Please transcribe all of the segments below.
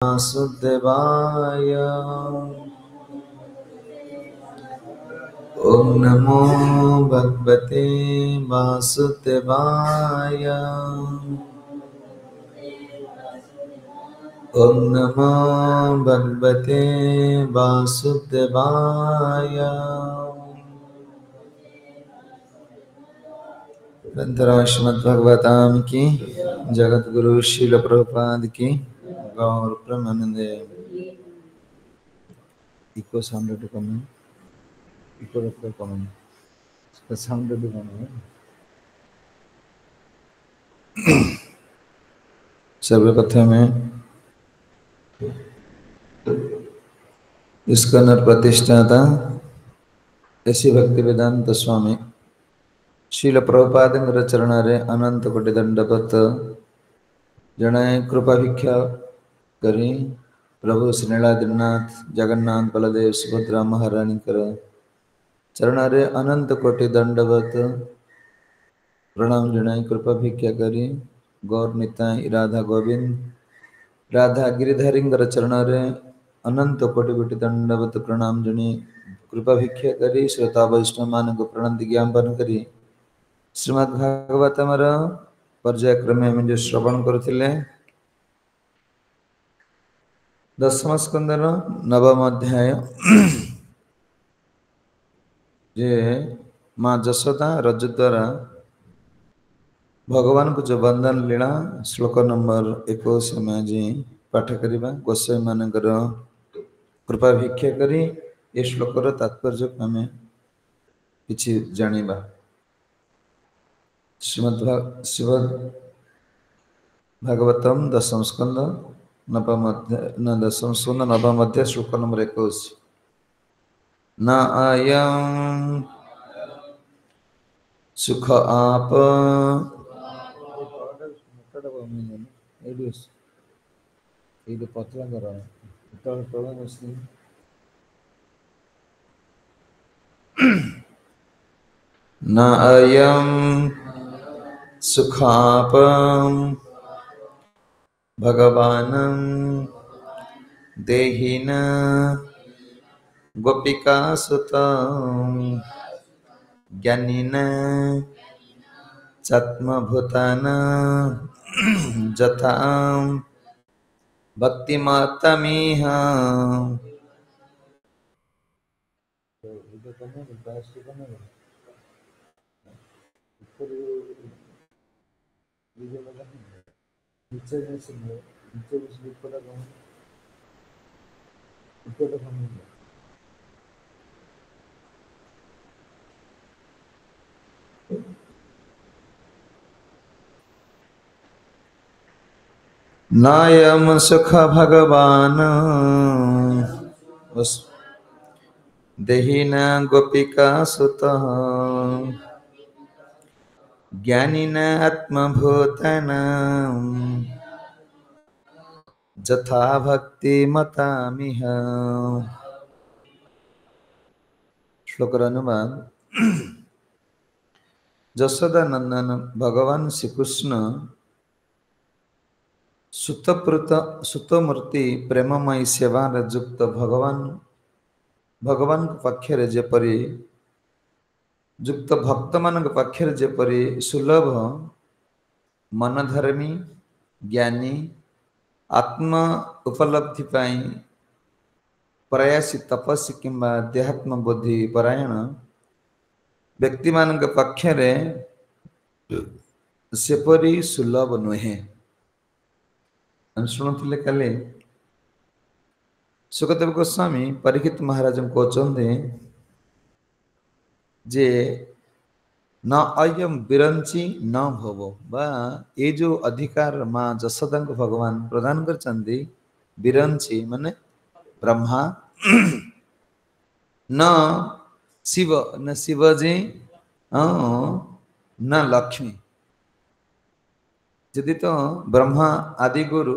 वासुदेवाय ओम नमो भगवते वासुदेवाय ओम नमो भगवते वासुदेवाय। ग्रंथराज श्रीमद्भागवतम की, जगत गुरु श्रील प्रभुपाद की, गौर प्रेमानंदे। इको साउंड टू कम, इको रखो कम, इसका साउंड टू कम है। सर्वप्रथम में इसका नर प्रतिष्ठाता ऐसी भक्ति वेदांत स्वामी शील प्रभुपाद चरण अनंत कोटि दंडवत जड़े कृपा भिक्षा करी। प्रभु श्री नीलाद्रिनाथ जगन्नाथ बलदेव सुभद्रा महारानी कर चरण अनंत कोटि दंडवत प्रणाम जनाई कृपा भिक्षा करी। गौर निताई राधा गोविंद राधा गिरिधरिंगर चरण अनंत कोटि कोटि दंडवत प्रणाम जनी कृपा भिक्षा करी। श्रोता वैष्णव मान को प्रणति ज्ञापन करी। श्रीमद्भागवतमर पर्यायक्रमे में जो श्रवण करथिले दशम स्कंदर नवम अध्याय जे माँ जशोदा रज द्वारा भगवान को जो वंदन लीला श्लोक नंबर 21 में आज पाठ करवा। गोसाई मानकर कृपा भिक्षा करी ये श्लोकर तात्पर्य आम कि जानिबा। श्रीमद्भागवतम दशम स्कंद नवम अध्याय श्लोक नंबर 21। न आयं सुख आप न अयं सुखापं भगवानं देहिन गोपिकासुतं ज्ञानिन चात्मभूतान जथा भक्तिमतमिह। नायम सुख भगवान देहिन गोपिका सुत ज्ञानिन आत्मभूतन जथा भक्ति मतामिह। श्लोकर अनुवाद। जशोदा नंदन भगवान श्री कृष्ण सुतमूर्ति प्रेममयी सेवा युक्त भगवान पक्षरे जेपरी युक्त भक्त मान पक्षरे जेपरी सुलभ मनधर्मी ज्ञानी आत्म उपलब्धि पाई प्रयासी तपस्वी किंबा देहात्म बुद्धि परायण व्यक्ति मान पक्षरे सेपरी सुलभ नुहे। हम शुणुले काले सुखदेव गोस्वामी परीक्षित महाराज को कहते जे न अयम विरंची न भवो बा ये जो अधिकार माँ जशोदा को भगवान प्रदान कर विरंची माने ब्रह्मा न शिवजी न लक्ष्मी। यदि तो ब्रह्मा आदि गुरु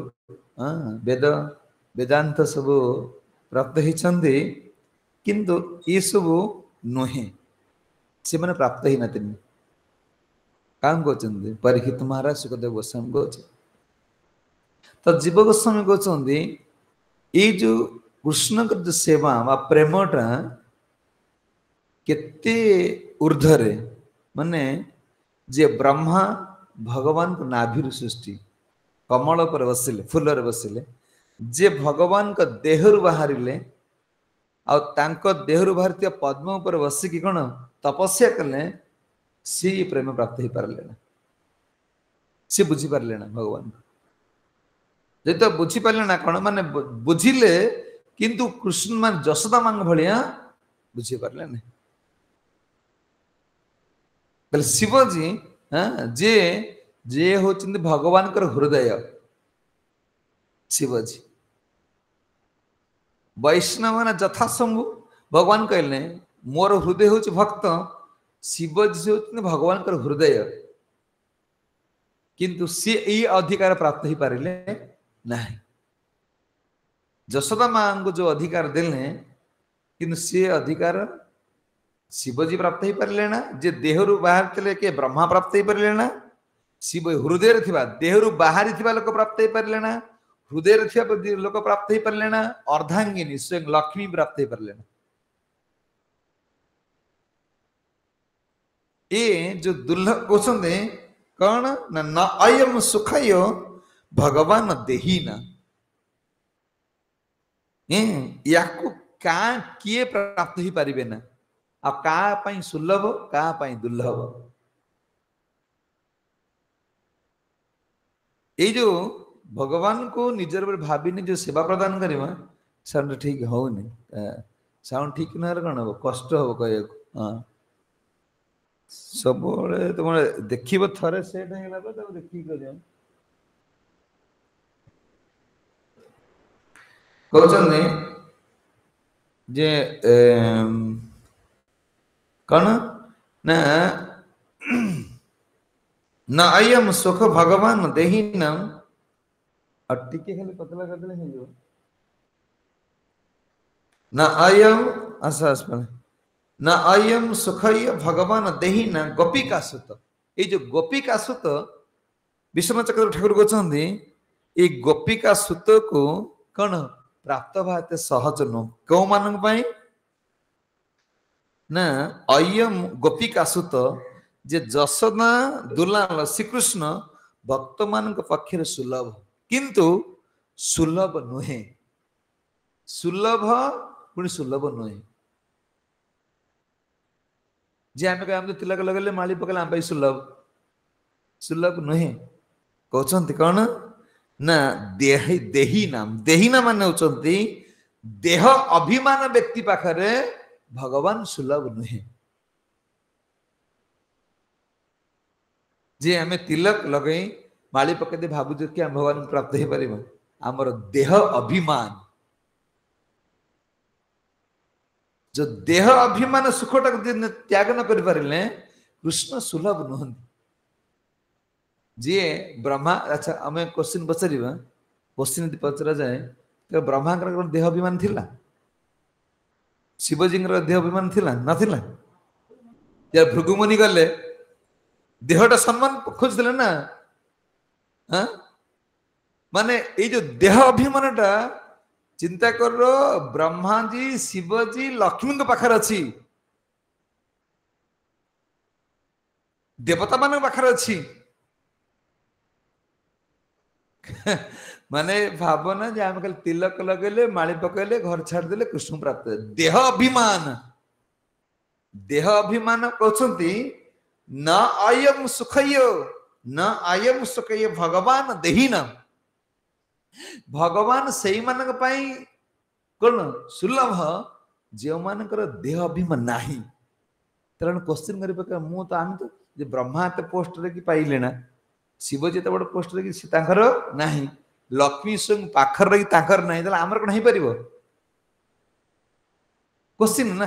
वेदांत सब प्राप्त होती किंतु ये सब नुहे से मैंने प्राप्त ही नाती काम कहते परीक्षित महाराज सुखदेव गोस्वामी कहते तो जीव गोस्वामी कहते ये जो कृष्ण का जो सेवा वा प्रेमटा केते ऊर्ध्वरे माने जे ब्रह्मा भगवान को नाभिर सृष्टि कमल पर बसिले फूल बसिले जे भगवान का देहरु बाहरिले आ तांको देहरु बाहरिया पद्म पर बसिकी कौन तपस्या कले सी प्रेम प्राप्त हो पारे ना सी बुझी पारे ना भगवान जे तो बुझी पारे ना कौन माने बुझिले किंतु कृष्ण मान जशोदा मांग भलिया बुझी पारे ना बोले शिवजी हाँ जे जे होचंदी भगवान कर हृदय शिवजी वैष्णव ना जथासंभव भगवान कहले मोर हृदय होच भक्त शिवजी होचंदी भगवान कर हृदय किंतु सी ये अधिकार प्राप्त ही पारिले नहीं जशोदा मां को जो अधिकार देले किंतु सी अधिकार शिवजी प्राप्त ही पारे ना जे देहरु बाहर चले के ब्रह्मा प्राप्त ही पारे ना शिव हृदय थिबा देहरु बाहरी थिबा लोक प्राप्त ही पारे ना हृदय थिबा लोक प्राप्त ही पारे ना अर्धांगिनी स्वयं लक्ष्मी प्राप्त ही पारे ना ए जो दुर्लभ क्वेश्चन दे कौन ना न अयम सुखयो भगवान देहीना याकू का किए प्राप्त ही पारिबे ना आ का पई सुलभ का पई दुर्लभ ये जो भगवान को निजर भाविनी जो सेवा प्रदान करवा साउंड ठीक होनी साउंड ठीक न कौन हम कष्ट हम कह हाँ सब तुम देख थे सेट हो देखिए कहते जे कौन ना न अयम सुख भगवान देहीनम और टिके खाली पतला कर देले हो न अयम आसास पर न अयम सुखय भगवान देहीना गोपिका सुत ये जो गोपिका सुत विश्वनाथ चक्र ठाकुर कहते ये गोपिका सुत को कौन प्राप्त भाते सहज नु कौ मान ना अयम गोपिका सुत जे जशोदा दुलाल श्रीकृष्ण भक्त मान पक्षर सुलभ किंतु सुलभ नुहे सुलभ पुणी सुलभ नुहे जे आम कह तिलक लगेले माली पकड़े आम सुलभ सुलभ नुहे कहते कौन ना देहीना मान होती देह अभिमान व्यक्ति पाखरे भगवान सुलभ नुहे जे आम तिलक लगे माली पकड़े भावुँ कि आम भगवान प्राप्त हो पार आमर देह अभिमान जो देह अभिमान सुखटा त्याग न कर पारे कृष्ण सुलभ नुहति जी ब्रह्मा अच्छा आम क्वेश्चन पचार क्वेश्चन यदि पचरा जाए तो ब्रह्मा देह अभिमान थिला शिवजी देह अभिमान थिला नथिला जब भृगुमुनि गले देहटा सम्मान खोजते ना हाँ माने ये जो देह अभिमानटा चिंता कर ब्रह्मा जी शिवजी लक्ष्मी के पाखर अच्छी देवता मान पाखर अच्छी माने भावना जे आम खाली तिलक लगेले माली पकड़े घर छाड़देले कृष्ण प्राप्त देह अभिमान कहते न अयम सुखयो न अयम सुखयो भगवान देहीना भगवान से कौन सुलभ जो मान देह अभिमान नाही तेणु क्वेश्चन कर मु तो आम तो ब्रह्मा एत पोस्ट रे पाइले ना शिवजी एत बड़ पोस्ट रे नाही लक्ष्मी स्वयं पाखर रही नहीं आमर कौन हो पार क्वेश्चन ना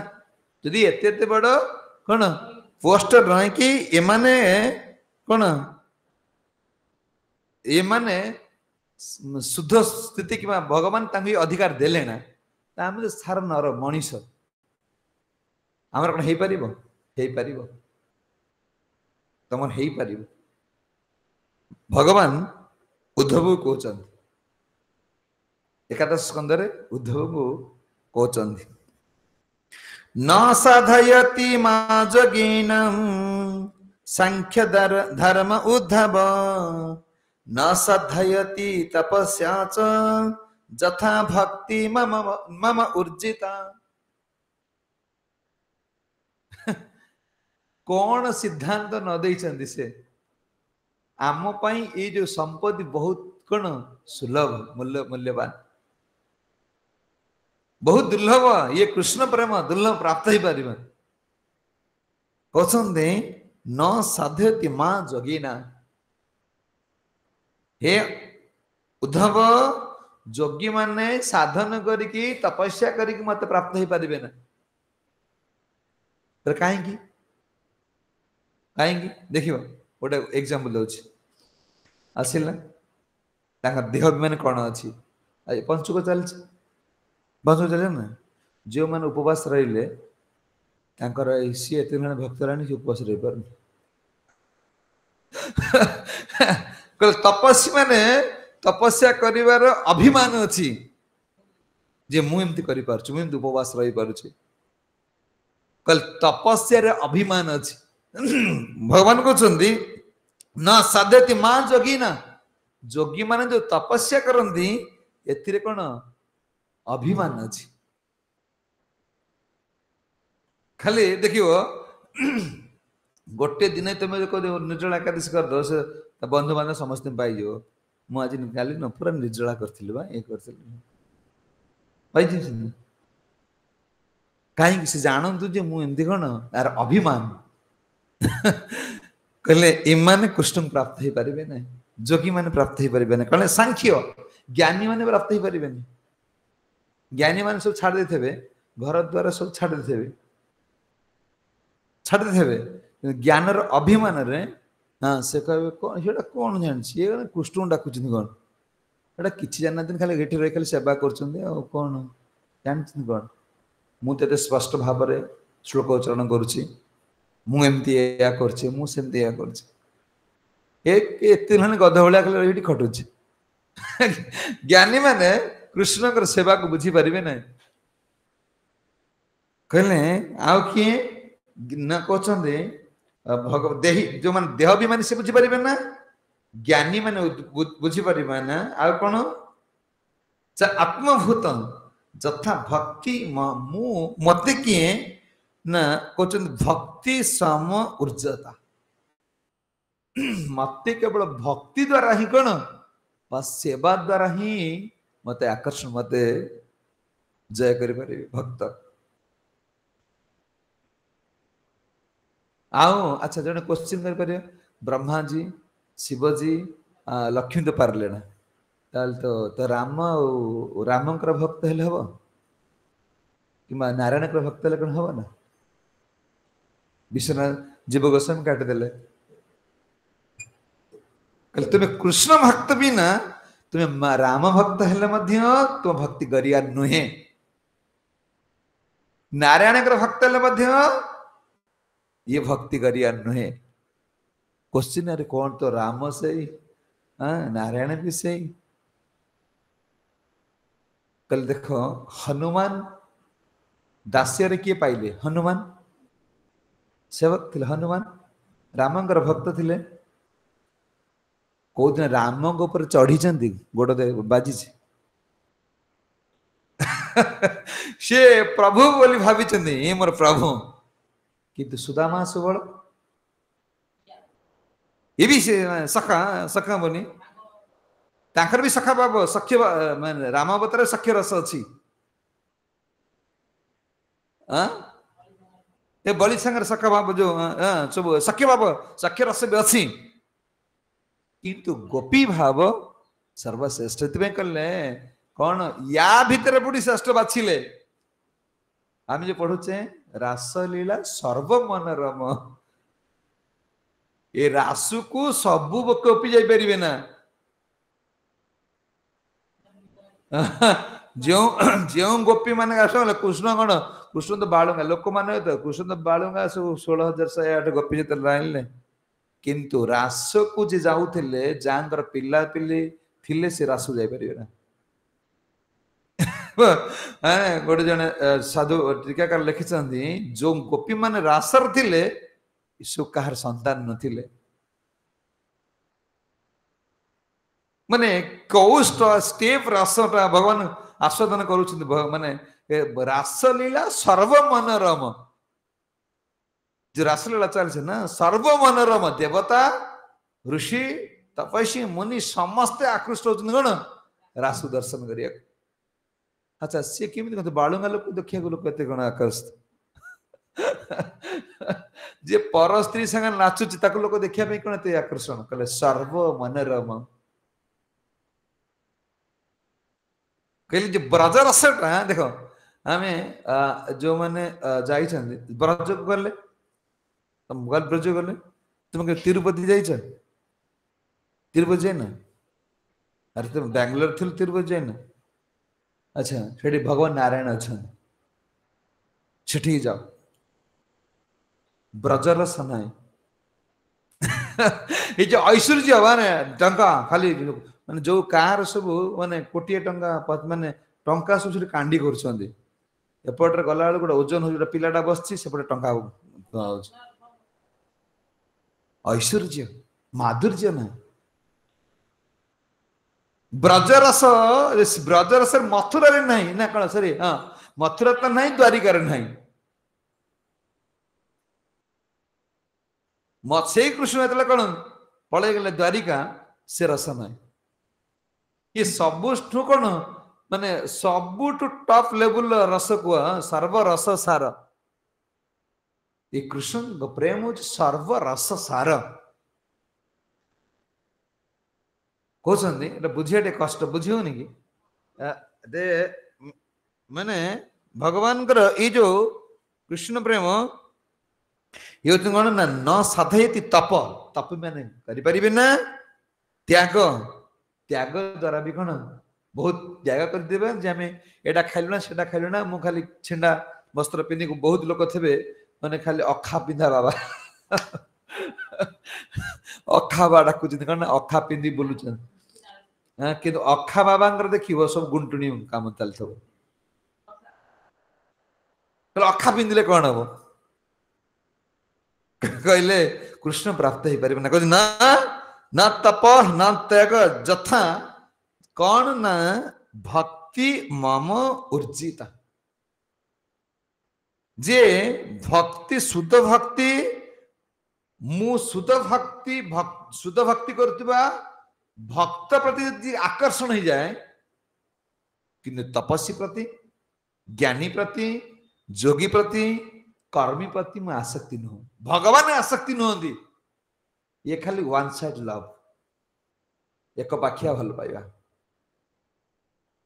जदि एत बड़ कौन पोस्टर रही कि एमाने कौन एमाने शुद्ध स्थिति कि भगवान अधिकार देले ना आम सार नर मनीष आमर कौन हो पार तुम हो पार भगवान उद्धव कहते एकादश स्कंदरे उद्धव को कहते न साधयति मा जोगिनं सांख्य धर्म उद्धव न साधयति तपस्या च जथा भक्ति मम मम ऊर्जिता। कौन सिद्धांत न देइछन्ति से आम पाई ये जो संपत्ति बहुत कौन सुलभ मूल्यवान बहुत दुर्लभ ये कृष्ण प्रेम दुर्लभ प्राप्त ही पारिबा कहते न साध्यति मां जोगिना। हे उद्धव जोगी माने साधन करिकी तपस्या करिकी मत प्राप्त ही पारिबे ना तर काहेकी काहेकी देखियो गोटे एग्जांपल दउछि आसिला ताका देह माने कोन अछि पंचुक चलछि पंचुक चले ना जो माने उपवास रहिले तांकर सी एते जण भक्त रानी उपवास रहि पर कल तपस्या माने तपस्या करिवार अभिमान अछि जे मु एमति करि पारछु मु एमति उपवास रहि पारछु कल तपस्या रे अभिमान अछि भगवान कहते न साध्यति मां जोगी ना जोगी माने जो तपस्या करंती एथिरे कोन अभिमान अछि खाली देखियो गोटे दिन तुम निर्जला एकादशी कर दो से बंधु बांधव समस्त पाई जो मु आज निकाली न पूरा निर्जला करथिल बा ए करथिल पाई जी काहे से जानंतु जे मु एमदी कोन यार अभिमान कहले इमान कृष्ण प्राप्त ही पारिबे नै जोगी माने प्राप्त ही पारिबे नै कहले सांख्य ज्ञानी माने प्राप्त ही पारिबे नै ज्ञानी माने सब छाड़ देथेबे घर द्वार सब छाड़ देथेबे ज्ञान रो अभिमान रे हां से कहबे कोन हेडा कोन जानछि ए कृष्ण डाकुछिन कोन एडा किछि जाननाथिन खाली गेठी रहि खाली सेवा करछन्ते आ कोन जानछि कोन मु तेते स्पष्ट भाव रे श्लोक उच्चारण करूछि मु एमती या करछि मु सेमती या करछि एक एते हने गध भलिया खाली एठी खटुछि ज्ञानी माने कृष्ण कर सेवा को बुझी परिबे नै कहले आउ कि न कहछन्ते भगव देही जो मान देह भी माने से बुझी परिबे ना ज्ञानी माने बुझी परिबे ना आ कोन च आत्मभूत जथा भक्ति मु मते कि ना कहछन भक्ति सम ऊर्जता मते केवल भक्ति द्वारा ही कोन बस सेवा द्वारा ही मते आकर्षण मते जय करि परिबे भक्त आओ अच्छा जने क्वेश्चन कर परियो ब्रह्मा जी शिव जी लक्ष्मी तो पारले ना ताल तो राम और रामंकर भक्त हेले हबो कि नारायण कर भक्त हेले कोन हबो ना विश्वनाथ जीव गोस्वामी काट देले कल तुम कृष्ण भक्त भी ना तुम राम भक्त हेले मध्य तुम भक्ति गरिया नुहे नारायण कर भक्त हेले मध्य ये भक्ति गरिया नुहे क्वेश्चन अरे कौन तो राम से नारायण भी से कल देखो हनुमान दास्य रे किए पाइले हनुमान सेवक थिले हनुमान रामंकर भक्त थिले को दिन राम को ऊपर चढ़ी चंदी गोड़ दे बाजी से प्रभु बोली भाभी चंदी ये मोर प्रभु किंतु सुदामा सुबल ये भी सखा सखा बनी तांकर भी सखा बाबू सख्य माने रामावतार सख्य रस अछि ए बलि संगर सखा बाबू जो सब सख्य बाबू सख्य रस भी अछि किंतु गोपी भाव सर्वश्रेष्ठ तिबे कले कौन या भीतर बुडी श्रेष्ठ बाछिले आम जो पढ़ुचे रासलीला सर्व मनोरम ए रासु को सबु गोपी जाई परिबे ना जो जो गोपी माने आसले कृष्ण कौन कृष्ण तो बालुंगा लोक माने तो कृष्ण तो बालुंगा सब 16,108 गोपी जत लाइले किंतु रास को जे जाउथिले जांगर पिल्ला पिल्ली थिले से रासु जाई परिबे ना गोटे जने साधु टीकाकार लिखिं जो गोपी मान रासर थिले यीशु कहार संतान नथिले माने कौ स्टेप रासटा भगवान आस्वादन करुछन्ति माने रासलीला सर्व मनोरम जो रासलीला चलছে ना सर्व मनोरम देवता ऋषि तपस्वी मुनि समस्ते आकृष्ट होछन कोन रास दर्शन करिया अच्छा से केमिति कहते बालुंगा लोक देखिया लोक एते कोन आकर्षित जे पर स्त्री संग नाचुची ताको लोक देखिया पे कोन एते आकर्षण कहले सर्व मनोरम कहले जे ब्रज रसटा देखो आमे जो माने जाई छन ब्रज को गले तुम गल ब्रज गले तुम के तिरुपति जाई छ तिरुपति जाई ना अरे तुम बेंगलोर थिल तिरुपति जाई ना अच्छा सेठी भगवान नारायण अछन सेठी जाओ ब्रज रस नाही ये जो ऐश्वर्य माने टंका खाली माने जो कार सब माने कोटिए टंका माने टंका सब कांडी करछन्ती एपटर गला गोटे ओजन हो गोटे पिलाटा बसछि सेपटे टंका ऐश्वर्य माधुर्य ना ब्रजरस ब्रजरस मथुरा रे नहीं ना कण सरी हां मथुरा तो नहीं द्वारिका रे नहीं मत्स्य कृष्ण एतले कण पळे गेले द्वारिका से रस नहीं ये सबुठु कण माने सबुठु टॉप लेवल रस को सर्व रस सार ये कृष्ण प्रेम हो सर्व रस सार कहते बुझे कष्ट बुझे कि माने भगवान ये जो कृष्ण प्रेम ये कौन ना न साधयति तप तप मैंने करें ना त्याग त्याग द्वारा भी कौन बहुत त्याग करदे जे आम एटा खाइलु ना सेटा खाइलु ना मु खाली छिंडा वस्त्र पिंधि बहुत लोक थे माने खाली अखा पिंधा बाबा अखा बा डाकु कौन अखा पिंधि बुलुचन कि अखा बाबा देखिए सब गुंटुणी काम चलते अखा पिंधिले कौन हम कहले कृष्ण प्राप्त हो पारे ना कहते ना ना तप ना त्याग जथा कौन ना भक्ति मम ऊर्जिता जे भक्ति शुद्ध भक्ति मु शुद्ध भक्ति करतबा भक्त प्रति यदि आकर्षण हो जाए किंतु तपस्वी प्रति ज्ञानी प्रति जोगी प्रति कर्मी प्रति मैं आसक्ति नुह भगवान आसक्ति नुहति ये खाली वन साइड लव एक पाखिया भल पाइबा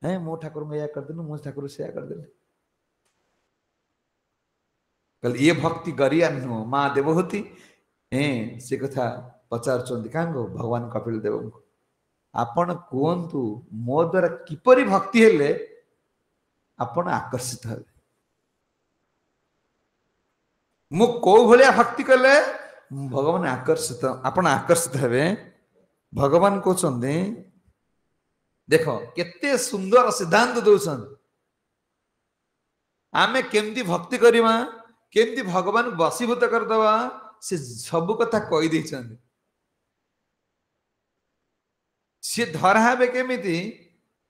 है मो ठाकुर में या करदेनु मो ठाकुर से या करदेले कल ये भक्ति गरिया नुह माँ देवहूति से कथा पचार गो भगवान कपिल देव को आपण कहतु मो द्वारा किपरि भक्ति हेले आपण आकर्षित हे मु को भलिया भक्ति कले भगवान आकर्षित आपण आकर्षित हेबे भगवान कहते देखो केते सुंदर सिद्धांत दौसन आमे केमती भक्ति करिमा केमती भगवान वशीभूत करदवा से सब कथा कही देछन सी धरा हे केमिति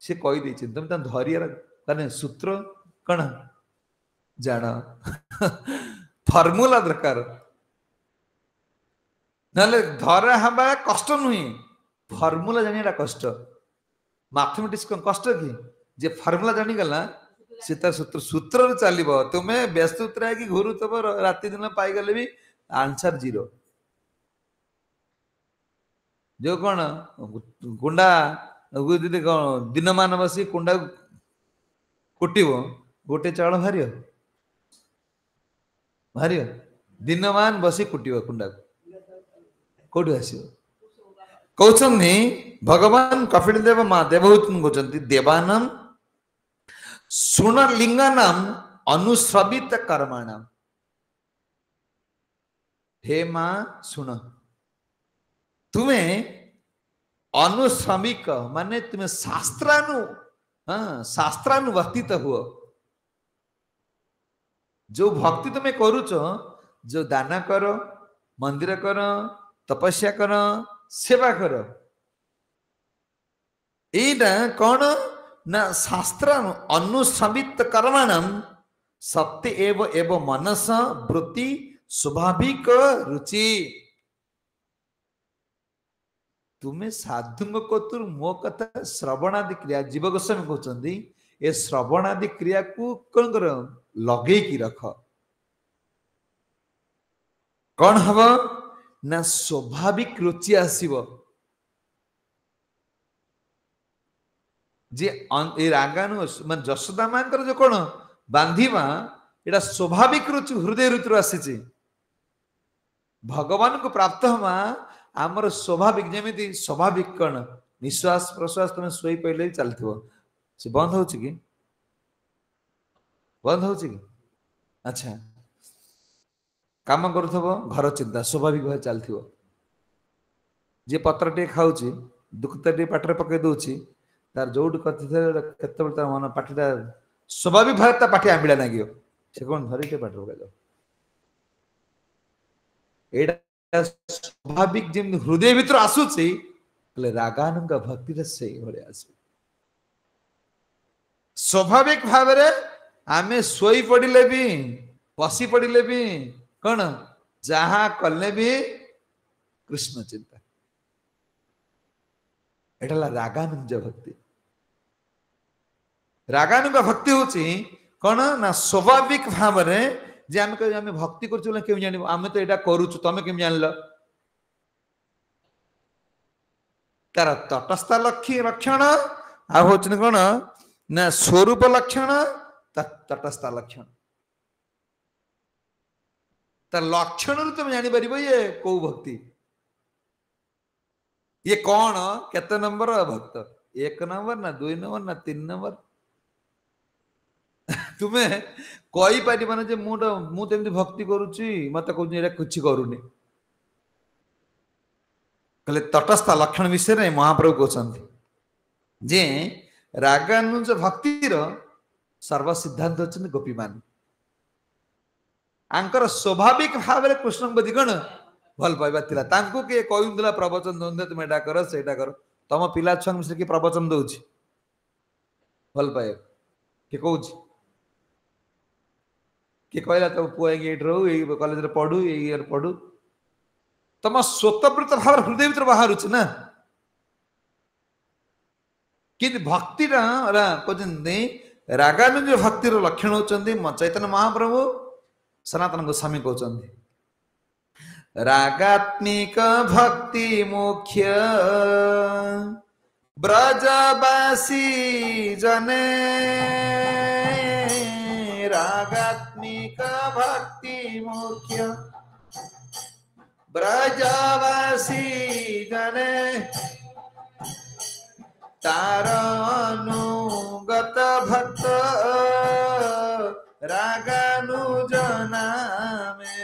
से कही देछन तुम त धरियार कने सूत्र कण जान फॉर्मूला दरकार नले धरा हबा कष्ट नुही फॉर्मूला जानिया कष्ट मैथमेटिक्स को कष्ट कि जे फॉर्मूला जानी गला से तार सूत्र सूत्र चलिबो तुमे व्यस्त उतरा कि घुरु तब राति दिन पाई गले भी आंसर जीरो जो कौन कुंडा कौन दिन मान बसी कुंडा कुटिब गोटे चाउल भारी भारी दिन मान बसी कुटिब कुंडा कौटी आस कहते भगवान कपिल देव माँ देवहूत कहते देवानाम सुणलिंगानाम अनुश्रवित कर्माणाम हे माँ सुन तुम्हें अनुश्रमिक माने तुम्हें शास्त्रानु हाँ शास्त्रानुवर्तित हुआ जो भक्ति तुम्हें करुच जो दान कर मंदिर कर तपस्या कर सेवा कर एटा कौन ना शास्त्र अनुसमित कर्मणम सत्य एव एव मनस वृत्ति स्वाभाविक रुचि तुम्हें साधु कतुर मो कथा श्रवणादि क्रिया जीव गोस्वामी कहते ए श्रवणादि क्रिया को कौन कर लगे की रख कौन हम ना स्वाभाविक रुचि आसीबो जे ए रागानु मान जशोदा मांकर जो कौन बांधिबा एटा स्वाभाविक रुचि हृदय रुचि आसी भगवान को प्राप्त हमा आमर स्वाभाविक जमी स्वाभाविक कौन निश्वास प्रश्वास तुम शोई पहले चलती से बंद हो बंद हो अच्छा काम करुथब घर चिंता स्वाभाविक भाव चलती जे पत्र टे खाऊ दुखता टे पाटे पकई दूची तार जो केत मन पाटिटा स्वाभाविक भाव पाठी आंबिड़ा लगे से कौन धरी पाठ पकड़ एटा स्वाभाविक जमी हृदय भीतर आसूची रागानुग भक्ति से स्वाभाविक भाव आमे सोई पड़े भी बसी पड़े भी कौन जहा कले भी कृष्ण चिंता एटा रागानुज भक्ति रागानुग भक्ति होची कौन ना स्वाभाविक भाव जे आमे भक्ति करूँ केमी जान आम तो यहाँ करुचु तुम केमी जान तार तटस्थ लक्षण आ कौन ना स्वरूप लक्षण तटस्थ लक्षण तार लक्षण तुम जापर ये कौ भक्ति ये कौन केते नंबर भक्त 1 नंबर ना 2 नंबर ना 3 नंबर तुम्हें कही पार जे मुझे भक्ति करुच्ची मत कहूँ कुछ करूनी कहले तटस्थ लक्षण विषय महाप्रभु कहते जे रागानुज भक्तिर सर्वसिद्धांत होती गोपी मान आंकर स्वाभाविक भाव में कृष्ण प्रति कौन भल पाइबा थिला तांको के कहूला प्रवचन दे तुम एटा कर सेटा कर तुम पिला छुआ मिश्र किए प्रवचन दौर भल पाए किए कौन किए कहला तो पुआ ये रो कॉलेज पढ़ू ये पढ़ू तुम स्वतःवृत भाव हृदय भर बाहर ना कि भक्ति कहते रागानुज भक्तिर लक्षण होती चैतन्य महाप्रभु सनातन गोस्वामी कहते रागात्मिक भक्ति मुख्य ब्रजवासी जने रागात्मिक भक्ति मुख्य ब्रजवासी जने तार अनुगत भक्त रागानुज नामे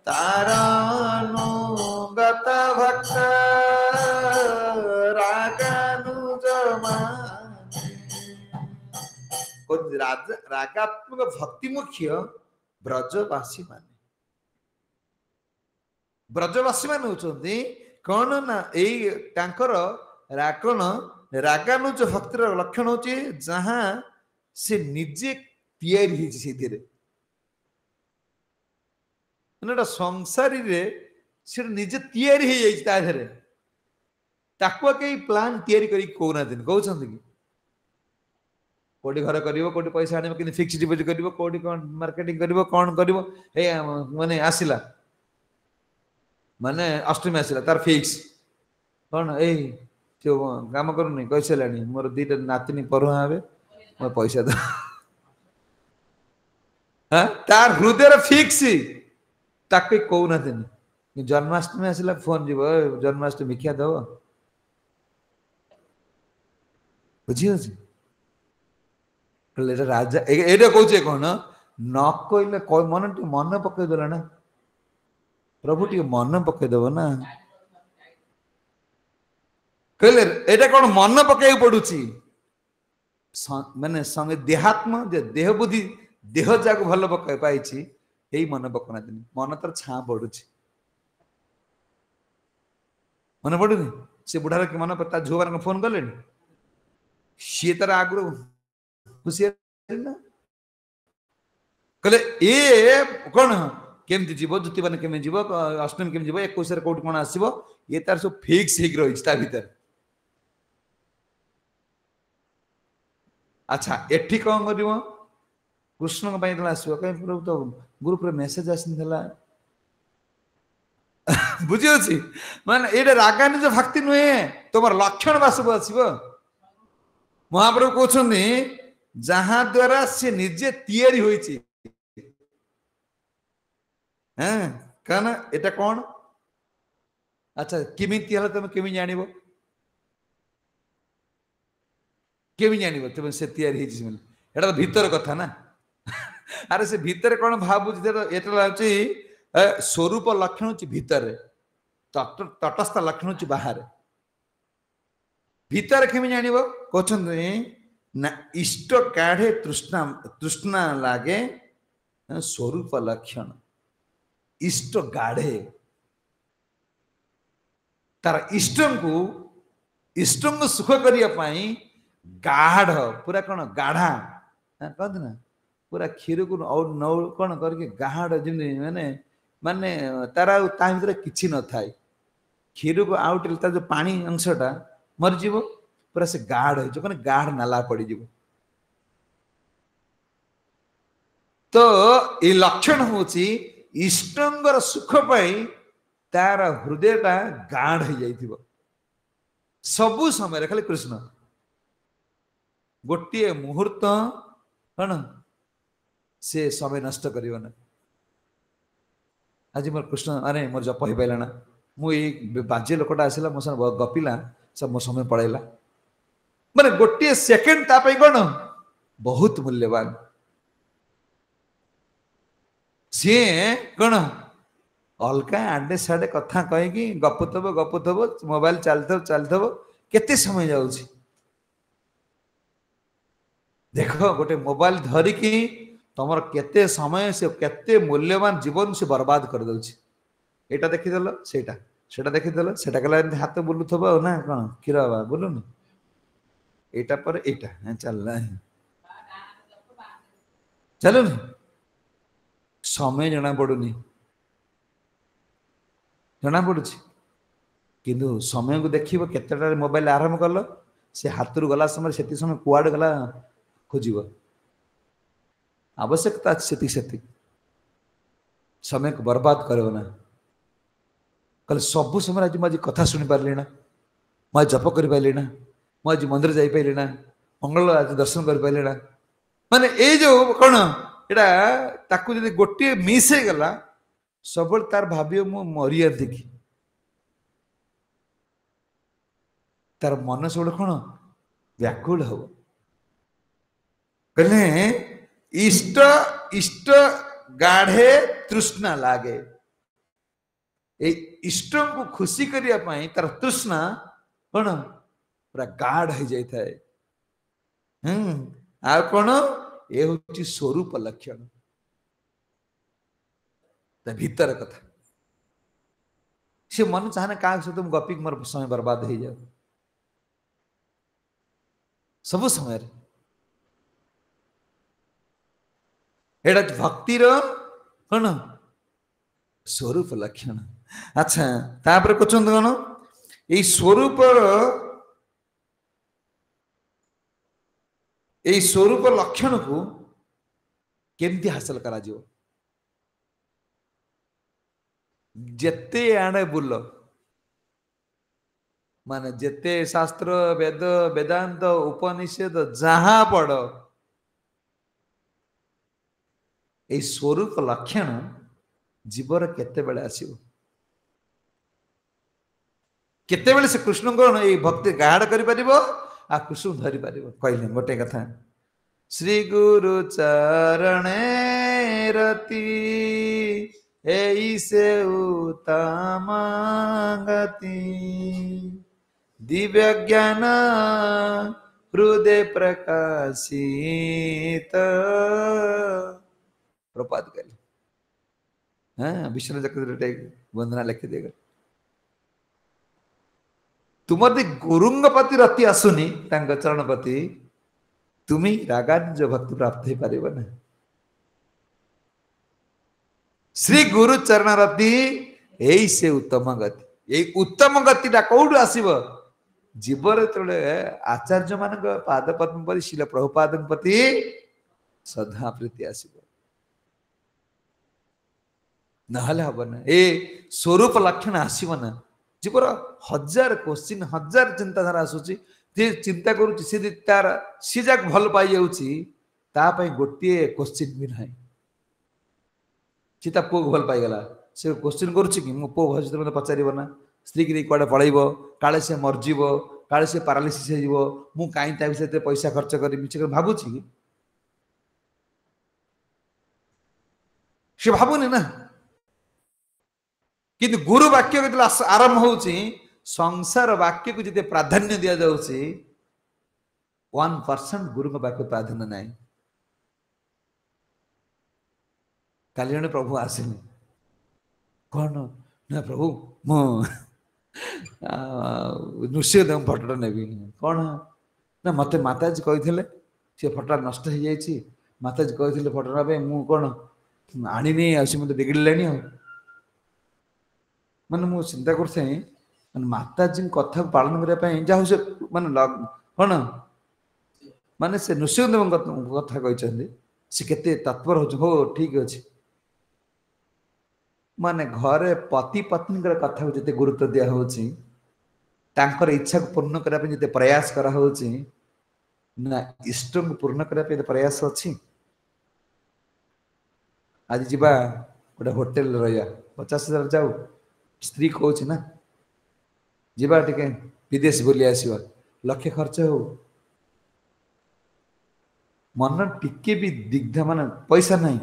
तार अनुगत भक्त रागानुज रागात्मक भक्ति मुख्य ब्रजवासी माने ब्रजवासी मान होती कौन ना राकण रागानुज भक्तिर लक्षण होची जहां से निजे तैयारी संसारी रे से निजे तैयारी हो जाए ताकुआ कई प्लान तैयारी करी कहना कहते कि कोटी घर कर कोटी पैसा आने कि फिक्स डिपोजिट कर कोटी कौन मार्केटिंग कर कौन कर माने आसला माने अष्टमी आसला तार फिक्स कौन काम करूनी कही सारा मोर 2टा नातिनी पढ़ुआ हे मोर पैसा द तार हृदय फिक्स ताक कहना जन्माष्टमी आसला फोन जीव जन्माष्टमी भिक्षा दब बुझी राजा ये कहे कौन न कहले मन मन पकईदेला ना प्रभु टी मन पकईदेव ना कहले एटा कौन मन पकड़ पड़ुची माने देहात्म देह बुद्धि देह जाक भल पकड़ पाई यही मन पकना दिन मन तर छा पड़ुची मन पड़ुनी से बुढ़ार कि मन ता झुआ मान फोन कले सी तार आगु खुशी कहले ए कौन केमती जीव ज्योति मान केमी जीव अष्टमी केमी जीव 21 कौट कौन आसो ये तार सब फिक्स हो रही भीतर अच्छा एठी कौन कर कृष्ण आसो कहीं प्रभु तो ग्रुप रे मेसेज आसला बुझी अच्छी माने ये रागान्वित भक्ति नुहे तुम लक्षण बा सब आसो महाप्रभु कहते जहाँ द्वारा से निजे तैयारी होइछि हाँ कहना एटा कौन अच्छा किमिति हला तुम केमी जानिबो केमी जानिबो तुम से तैयारी होइछि बोली एटा तो भीतर कथा ना अरे से भीतर कौन भाबुछि एटा लाउछि स्वरूप लक्षण होछि भीतर तटस्थ लक्षण होछि बाहर भीतर केमी जानिबो कहछन्ते ना इष्ट काढ़े तृष्णा तृष्णा लागे स्वरूप लक्षण इष्ट गाढ़े तार इष्ट को सुख करने गाढ़ पूरा कौन गाढ़ा कहते ना पूरा क्षीर को नौ कौन करके गाढ़ जमी माने माने तार भीतर किसी न थाए क्षीर को आउट जो पानी अंशटा मरीज पूरा से गाढ़ हो गाढ़ नाला पड़ तो ये लक्षण होची इष्टंगर सुख पाई तार हृदयटा गाढ़ हो जाइथिबो सबु समय खाली कृष्ण गोटे मुहूर्त कौन से समय नष्ट करियो ना आज मोर कृष्ण अरे मोर जप हो पाइला ना मुझे बाज्य लोकटा आसला मो साथ गपिला सब मो समय पड़ेगा माने गोटे सेकेंड तापाई कौन बहुत मूल्यवान सी कौन अलग आडे साडे कथा कहीकि गपुथब मोबाइल चलथब केते समय जाउछि देख गोटे मोबाइल धरिकी तुम केते समय से केते मूल्यवान जीवन से बर्बाद कर दउछि एटा देखिदेल सेटा देखिदेल सेटा कला हाथ बुलुथब ना कौन क्षीर बाबा बुलुन एटा पर एटा चलना चलुन समय जना पड़ुनी जना पड़ुछि किंतु समय को देखिबो केतेटा मोबाइल आरंभ कल से हाथ रु गला समय सेति समय कुआड गला खोजिबो आवश्यकता सेति समय को बर्बाद करो ना कल सब समय आज मुझे कथा शुणी पारे ना मुझे जप कर पारे ना मुझे मंदिर जाई पारे ना मंगल आज दर्शन कर पारे ना माने ए जो कौन एटा ताकू जदि गोटे मिस हो गला सब तार भाव्य मु मरिया देखी तार मन सब कौन व्याकुल हो कहले इष्ट इष्ट गाढ़े तृष्णा लागे इष्ट को खुशी करने तार तृष्णा कौन पूरा गाढ़ हो जाए आ कौन ये हूँ स्वरूप लक्षण भीतर कथा सी मन चाहना क्या सहित गपिक मोर समय बर्बाद हो जाए सब समय एटा भक्तिर कौन स्वरूप लक्षण अच्छा तापर कहते कौन ये स्वरूप लक्षण को केमती हासिल करा जिवो जेते आड़े बुल माने जेते शास्त्र वेद वेदांत उपनिषद जहाँ पढ़ ये स्वरूप लक्षण जीवर केते बेले आसीबो केते बेले से कृष्ण को ये भक्ति गाढ़ करि परिबो आ कृष्ण धरी पारिबो कहले गोटे कथा श्री गुरु चरणे रति एई से उत्तम गति दिव्य ज्ञान हृदय प्रकाशित प्रपात कले हाँ विष्णु चक्र वंदना लिखि देगा तुम गुरुंग प्रति रति आसुनी चरण प्रति तुम्हें रागान्वित भक्ति प्राप्त हो पार ना श्री गुरु चरण रति यही से उत्तम गति यही उत्तम गति कौटू आसव जीवर आचार्य मान पाद पद्म प्रति शिल प्रभुपाद प्रति श्रद्धा प्रीति आसव नहले हम ना ए स्वरूप लक्षण आसव ना जीवर हजार क्वेश्चन हजार चिंताधारा आसूची चिंता करुच्ची सी तार सी जाक भल पाई जाऊँगी गोटे क्वेश्चन भी ना सी ता पुओ को भल पाईगला से क्वेश्चन करुच्ची कि मो पुओ भविष्य मत पचार ना स्त्री की कड़े पलैब काले से मरजीव काले से पारालीसीस हो कहीं विषय पैसा खर्च कर भावुची सी भावुनी ना किंतु गुरु वाक्य जो आरंभ हो संसार वाक्य को जिते प्राधान्य दि जाऊँगी 1% गुरु वाक्य प्राधान्य ना काली जने प्रभु आसिले कौन ना प्रभु मो नृसिंहदेव फटोटा नेबी कौन ना मत माताजी कही सी फटा नष्ट हो जाए माताजी कही फटो ना मु कौन आनी आसी मत बिगड़े माने मु चिंता करते माताजी कथा पालन करने जा माने कौन माने से नृसिंहदेव कथा कहते से केते तत्पर हो ठीक अच्छे माने घरे पति पत्नी कथा को जिते गुरुत्व दिया होची तांकर इच्छा को पूर्ण करने जिते प्रयास करा होची ना इष्ट को पूर्ण करने प्रयास अच्छी आज जीवा गोटे होटेल रहा 50,000 जाऊ स्त्री कहूँ ना जीवा टिके विदेश बुली आसवा लक्ष्य खर्च हो मन टिके भी दिग्ध मान पैसा नहीं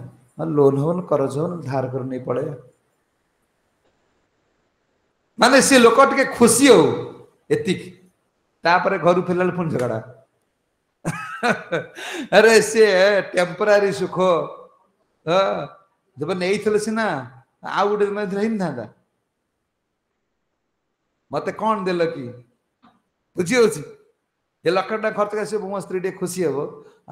लोन हो करज हो धार कर नहीं पड़े माने से लोक टिके खुशी हो एतिक तापर घर फेरला पुणी झगड़ा अरे से टेम्परारी सुख जब नहीं सीना आउ गोटे था मत कौन देल कि बुझी हो लक्ष टा खर्च कर मो स्त्री टे खुशी हे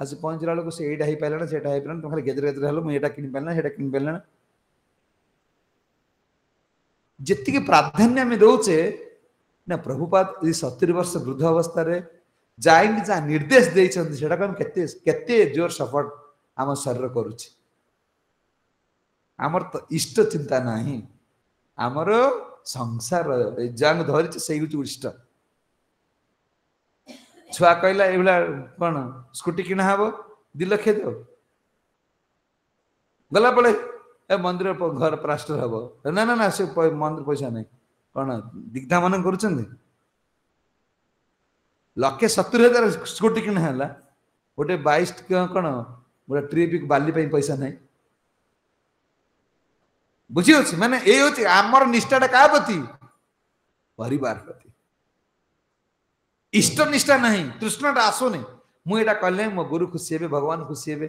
आज पहुंचला बेलू से यहाँ हो पारा से तुम खाली गेजर गेजर हेलो मुझे कि पारा से कि पारा जी प्राधान्य आम दौचे ना प्रभुपाद 70 वर्ष वृद्ध अवस्था जाएंगे जहाँ निर्देश देते केते जोर सपोर्ट आम शरीर करुच्ची आमर तो इष्ट चिंता नहीं आमर संसार जहाँ धरी से इष्ट छुआ कहला ये कौन स्कूटी किना हम 2 लाख दो गला पड़े ए मंदिर घर प्लास्टर हम ना ना ना से मंदिर पैसा नहीं कौन दिग्धा मान कर 1,70,000 स्कूटी किना है गोटे 22 कौन गोटे ट्रिप बाली पैसा नहीं बुझी अच्छे माने ये हूँ आमर निष्ठाटा क्या प्रति परिवार प्रति इष्ट निष्ठा नहीं तृष्णाटा आसुनी मुझे कले मो गुरु खुशी हे भगवान खुशी हे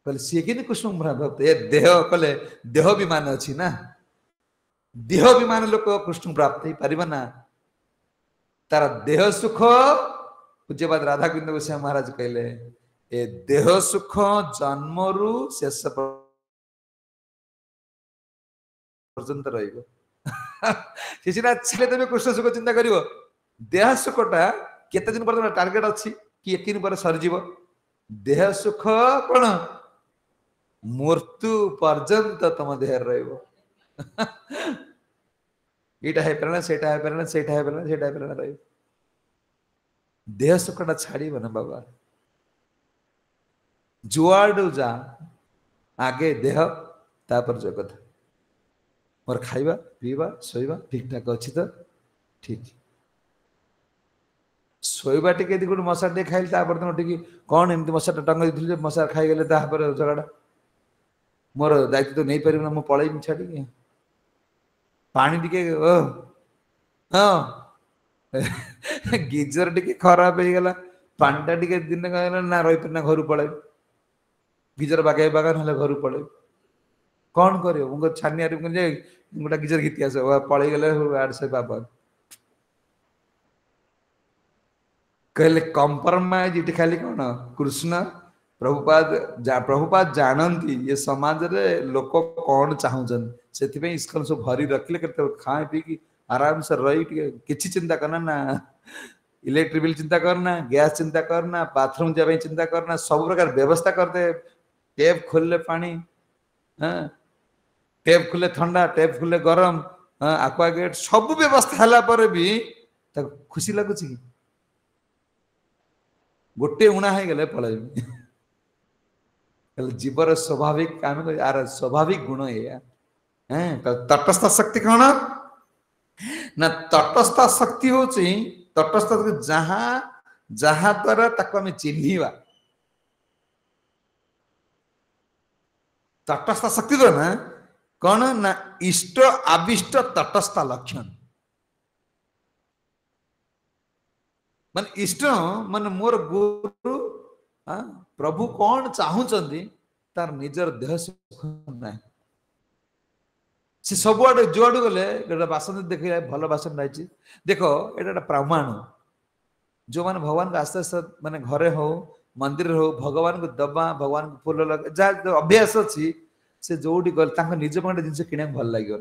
कहले सी कि कृष्ण भक्त ये देह कले देह विमान अच्छी ना देह विमान लोक कृष्ण प्राप्त हो पार ना तार देह सुख पूज्यपाद राधा गोविंद गोस्वामी महाराज कहले ए देह सुख जन्मरु शेष पर्यंत रहिबो तेज कृष्ण सुख चिंता कर देह सुखटा केते दिन पर्यंत टार्गेट अच्छी कि 1 दिन पर सरीज देह सुख कौन मृत्यु पर्यंत तुम देह रहा पारा से देह सुखटा छाड़ ना बाबा जुआडू जा आगे देह तापर जगत मोर खाइबा पीवा सोइबा ठीक ठाक अच्छी तो ठीक सोइबा टे गोटे मशा टे खाइल तुम टे कौन एमती मशा टंग दी मशा खाईगले झगड़ा मोर दायित्व तो नहीं पार ना मुझे पलैमी छाड़ी पानी टे हाँ गीजर टिके खराब हो गला पानी टिके दिन कहला ना रही ना घर पड़े गीजर बागे बागा ना घर पड़े कौन करियो उनको छानिया रे जे गोटा गीजर घिति आस पळै गले आड़ से बाबा कहले कंप्रोमाइज इट खाली कौन कृष्ण प्रभुपाद जानती ये समाज रे लोक कौन चाहूचन सेति पे इस्कन सब भरी रखले करते खाए पी की आराम से रही किछि चिंता करना ना इलेक्ट्रिक बिल चिंता करना गैस चिंता करना बाथरूम जाबे चिंता करना सब प्रकार व्यवस्था कर दे टैप खोलले पानी हां टैप खुले ठंडा टैप खुले गरम हाँ आक्वागार्ड सब व्यवस्था हला पर भी खुशी लगुच कि गोटे उणा है गले पळेबी जीवर स्वाभाविक आम यार स्वाभाविक गुण या तटस्थ शक्ति कौन ना तटस्थ शक्ति हूँ तटस्थ जहाँ जहाँ द्वारा ताको आम चिन्हवा तटस्थ शक्ति द्वारा ना कौन ना इष्ट आविष्ट तटस्थ लक्षण मान इष्ट मान मोर गुरु प्रभु कौन चाहूचंदी तार निजर देह सुख ना से सबुआडे जुआडू गले गोटे बासन देखे भल बासन रही देखो एटा प्रमाण जो मैंने भगवान को आस्ते आस्ते माने घरे हो मंदिर हो भगवान को दबा भगवान को फूल लगा जहाँ अभ्यास अच्छी से जोटी गल निज पे जिन किणा भल लगे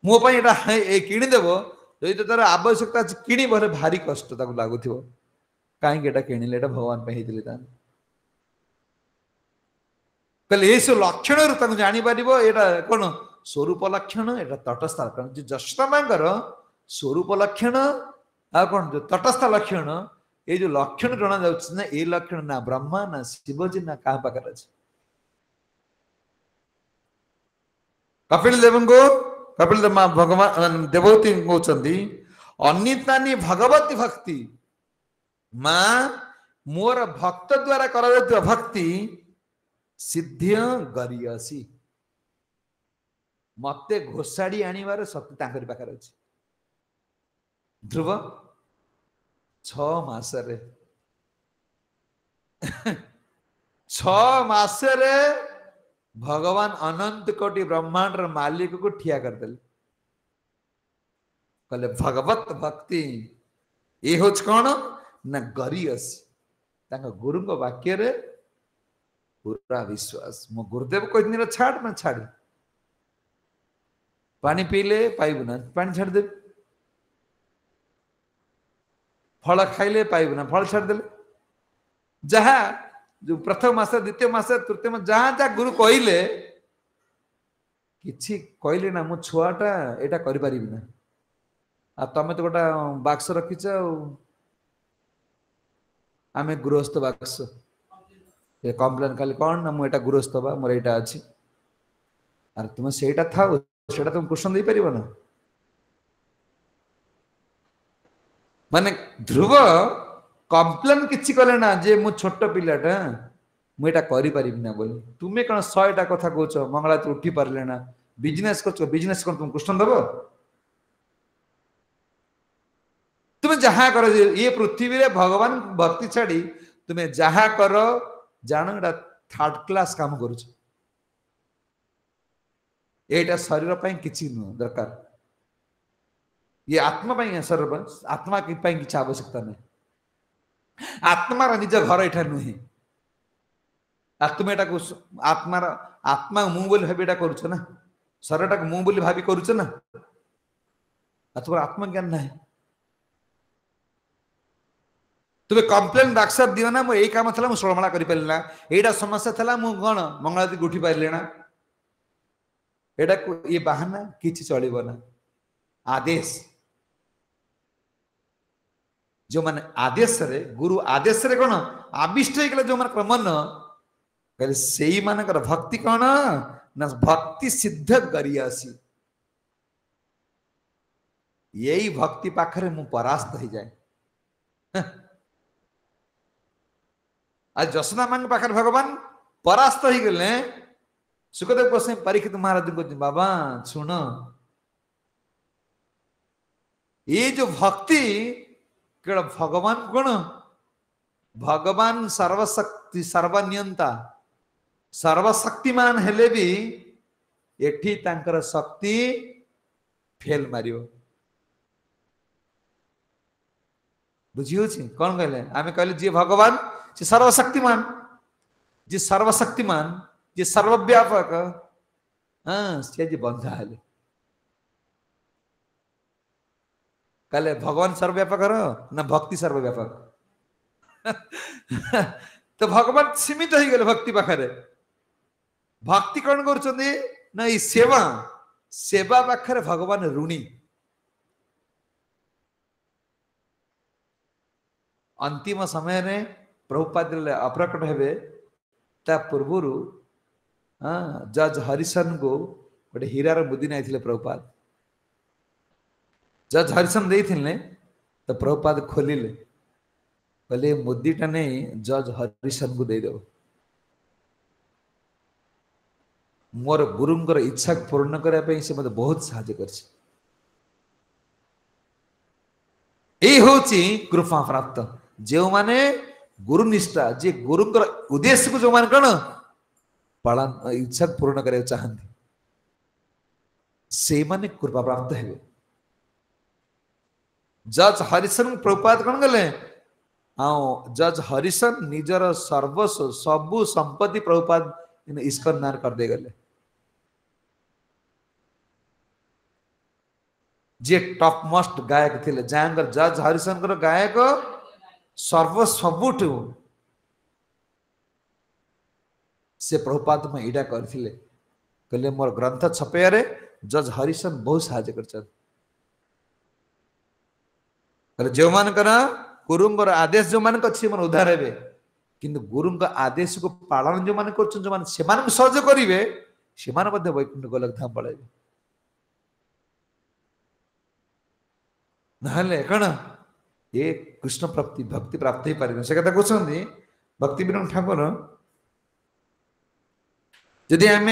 मोपाई किणीदेव यदि तो तार आवश्यकता किणी भले भारी कष्ट लगुथ कहीं किणिले भगवान कहले ये सब लक्षण जापर यहाँ कौन स्वरूप लक्षण यहाँ तटस्थ लक्षण जो जशोदा मांकर स्वरूप लक्षण आ कौन जो तटस्थ लक्षण ये जो लक्षण जना ना ये लक्षण ना ब्रह्मा ना शिवजी ना क्या पाखे अच्छे कपिल देव को कपिल देव भगवान देवती कहते अनितानी भगवती भक्ति माँ मोर भक्त द्वारा कर भक्ति सिद्ध गरियसी मते घोषाड़ी आनिबार शक्ति तांकरी पाखरे अछि ध्रुव 6 मासरे 6 मासरे भगवान अनंत कोटि ब्रह्मांड मालिक को ठिया कर देले कहले भगवत भक्ति ये होच कौन ना गरियसी तांका गुरु को वाक्य रे पूरा विश्वास मो गुरुदेव कहते छाड़ मैं छाड़ी पानी पीले पाइबु ना पानी छाड़ दे फल खाइले पाइबु ना फल छाड़ दे जहा जो प्रथम मास द्वितीय मास तृतीय मास जहाँ जहाँ गुरु कहले किछि कहले ना मो छुआटा एटा करि परिबि ना आ तमे तो गोटा बाक्स रखिछ आमे गृहस्थ बाक्स ये कम्प्लेन खाली कौन ना मुझे गृहस्थ बा मोर यहाँ अच्छी अरे तुम से था तुम कृष्ण दे पार ना माने ध्रुव कम्प्लेन किसी कले ना जे मु छोट पिलाटा मुझे करी ना बोली तुम्हें कौन 100टा कथा कौच मंगला तू उठी पारे ना बिजनेस कर बिजनेस कर तुम कृष्ण दब तुम्हें जहाँ कर ये पृथ्वी रे भगवान भक्ति छाड़ी तुम्हें जहाँ कर जान एटा 3rd क्लास काम करुच एटा शरीर पाई किछि न दरकार ये आत्मा पाई शरीर आत्मा की पाई किछि आवश्यकता नहीं आत्मा रा निज घर एठा नुही आत्मा एटा को आत्मा मु बोली भाबी एटा करूछ ना शरीरटा को मु बोली भाबी करूछ ना अथवा आत्मा ज्ञान नहीं तुम्हें कम्प्लेन डाक्टर दियो ना यही काम था मुझे षोलमाला कर पारे ना यहाँ समस्या था मुझे कौन मंगलाती उठी पारे ना यहाँ ये बाहाना किसी चलो ना आदेश जो माने आदेश रे गुरु आदेश रे कौन आविष्ट हो जो मैंने क्रमन कहले से मानकर भक्ति कौन ना भक्ति सिद्ध गरियासी यही भक्ति पाखरे मु परास्त हो जाए आज जशोदा मां पाखे भगवान परास्त हो गले सुखदेव गोस्वामी परीक्षित महाराज को बाबा सुन, ये जो भक्ति केवल भगवान कौन, भगवान सर्वशक्ति सर्वनियंता सर्वशक्तिमान हेले भी एठी तांकर शक्ति फेल मारियो। बुझी होची कौन कहले, आमे कहले जे भगवान जे सर्वशक्तिमान, जे सर्वशक्तिमान, जे सर्वव्यापक, हाँ से जे बंधा हेले कहले भगवान सर्वव्यापक ना भक्ति सर्वव्यापक। तो भगवान सीमित हो गए भक्ति पाखरे, भक्ति कौन कर ना ये सेवा, सेवा पाखरे भगवान ऋणी। अंतिम समय रे प्रभुपाद अप्रकट हेबे ता पूर्वरु जज हरिशन को गोटे हीरार मुदी नहीं प्रभुपाद, जज हरिशन देथिले तो प्रभुपाद खोलिले कहले मुदीटा नहीं जज हरिशन को दे दो, मोर गुरुंकर इच्छा पूर्ण करने से मत बहुत साहाय्य करछि। ए होची कृपा प्राप्त जो माने गुरु निष्ठा, जे गुरुंकर उद्देश्य को जो माने कौन पालन इच्छा पूर्ण करे चाहती से माने कृपा प्राप्त हेबे। जज हरिशन प्रभुपाद कौन गले, हाँ जज हरिशन निजर सर्वस्व सबु संपत्ति प्रभुपाद इसकर नार कर दे गले। जे टॉप मोस्ट गायक थे जहाँकर जज हरिशन गायक सर्व सबुठ से प्रभुपाद में इडा करथिले कहले मोर ग्रंथ छपेयारे जज हरिशन बहुत साहाय्य कर। जो मान गुरुंर आदेश जो मान मन उद्धार हे, किंतु गुरुंर आदेश को पालन जो मान कर जो मान सहयोग करेंगे से वैकुंठ गोलक धाम पड़ेबे। नहले कौन ये कृष्ण प्राप्ति भक्ति प्राप्त ही पारे से कथा कहते भक्ति विनोद ठाकुर। यदि आम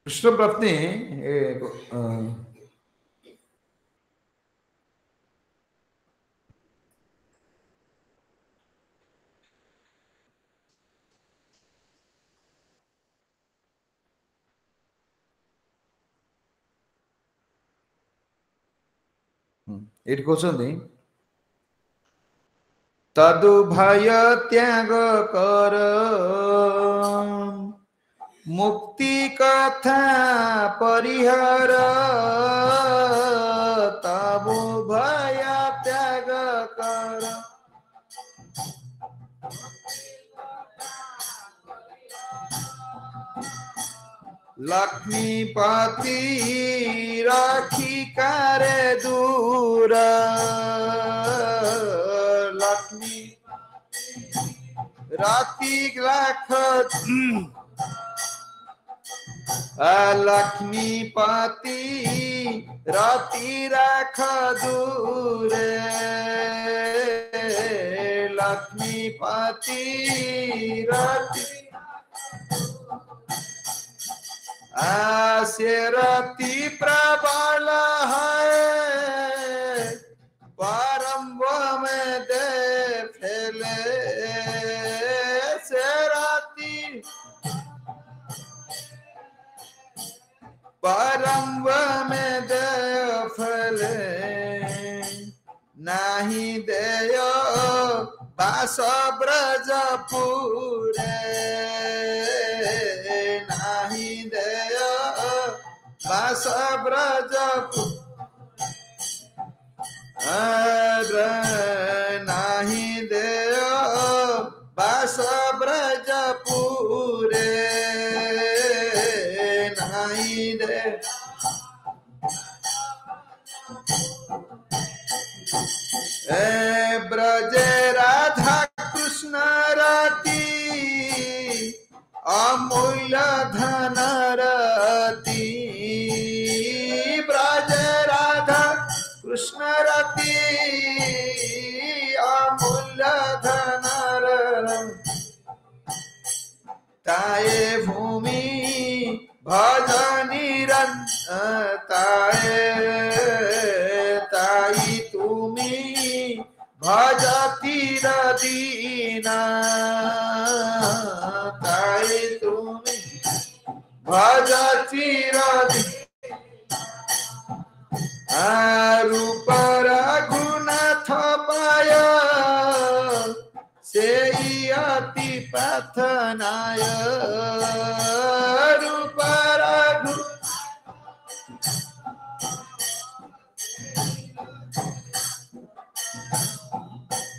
कृष्ण प्राप्ति ये कहते तदु भय त्याग कर मुक्ति कथा परिहर, तबु भय त्याग कर लक्ष्मीपति राखी करे दूर, लक्ष्मी राखी लाख लक्ष्मीपति राति राख दूर, लक्ष्मीपति राति से राति प्रबल है परम में दे फैले, से राति परम में दे फैले, नहीं देयो बास ब्रजपुरे, नहीं देयो बास ब्रजपुर, नहीं देयो बास ब्रजपुरे, नहीं दे ब्रज राधा कृष्ण राति अमूल्य धन राति, ब्रज राधा कृष्ण राति अमूल्य धन ताये भूमि भज ताये ताई तुमी भज तीर दीना ताये तुमी भज तीर रूपर गुनाथ पाय से अति प्रार्थनाय रूपर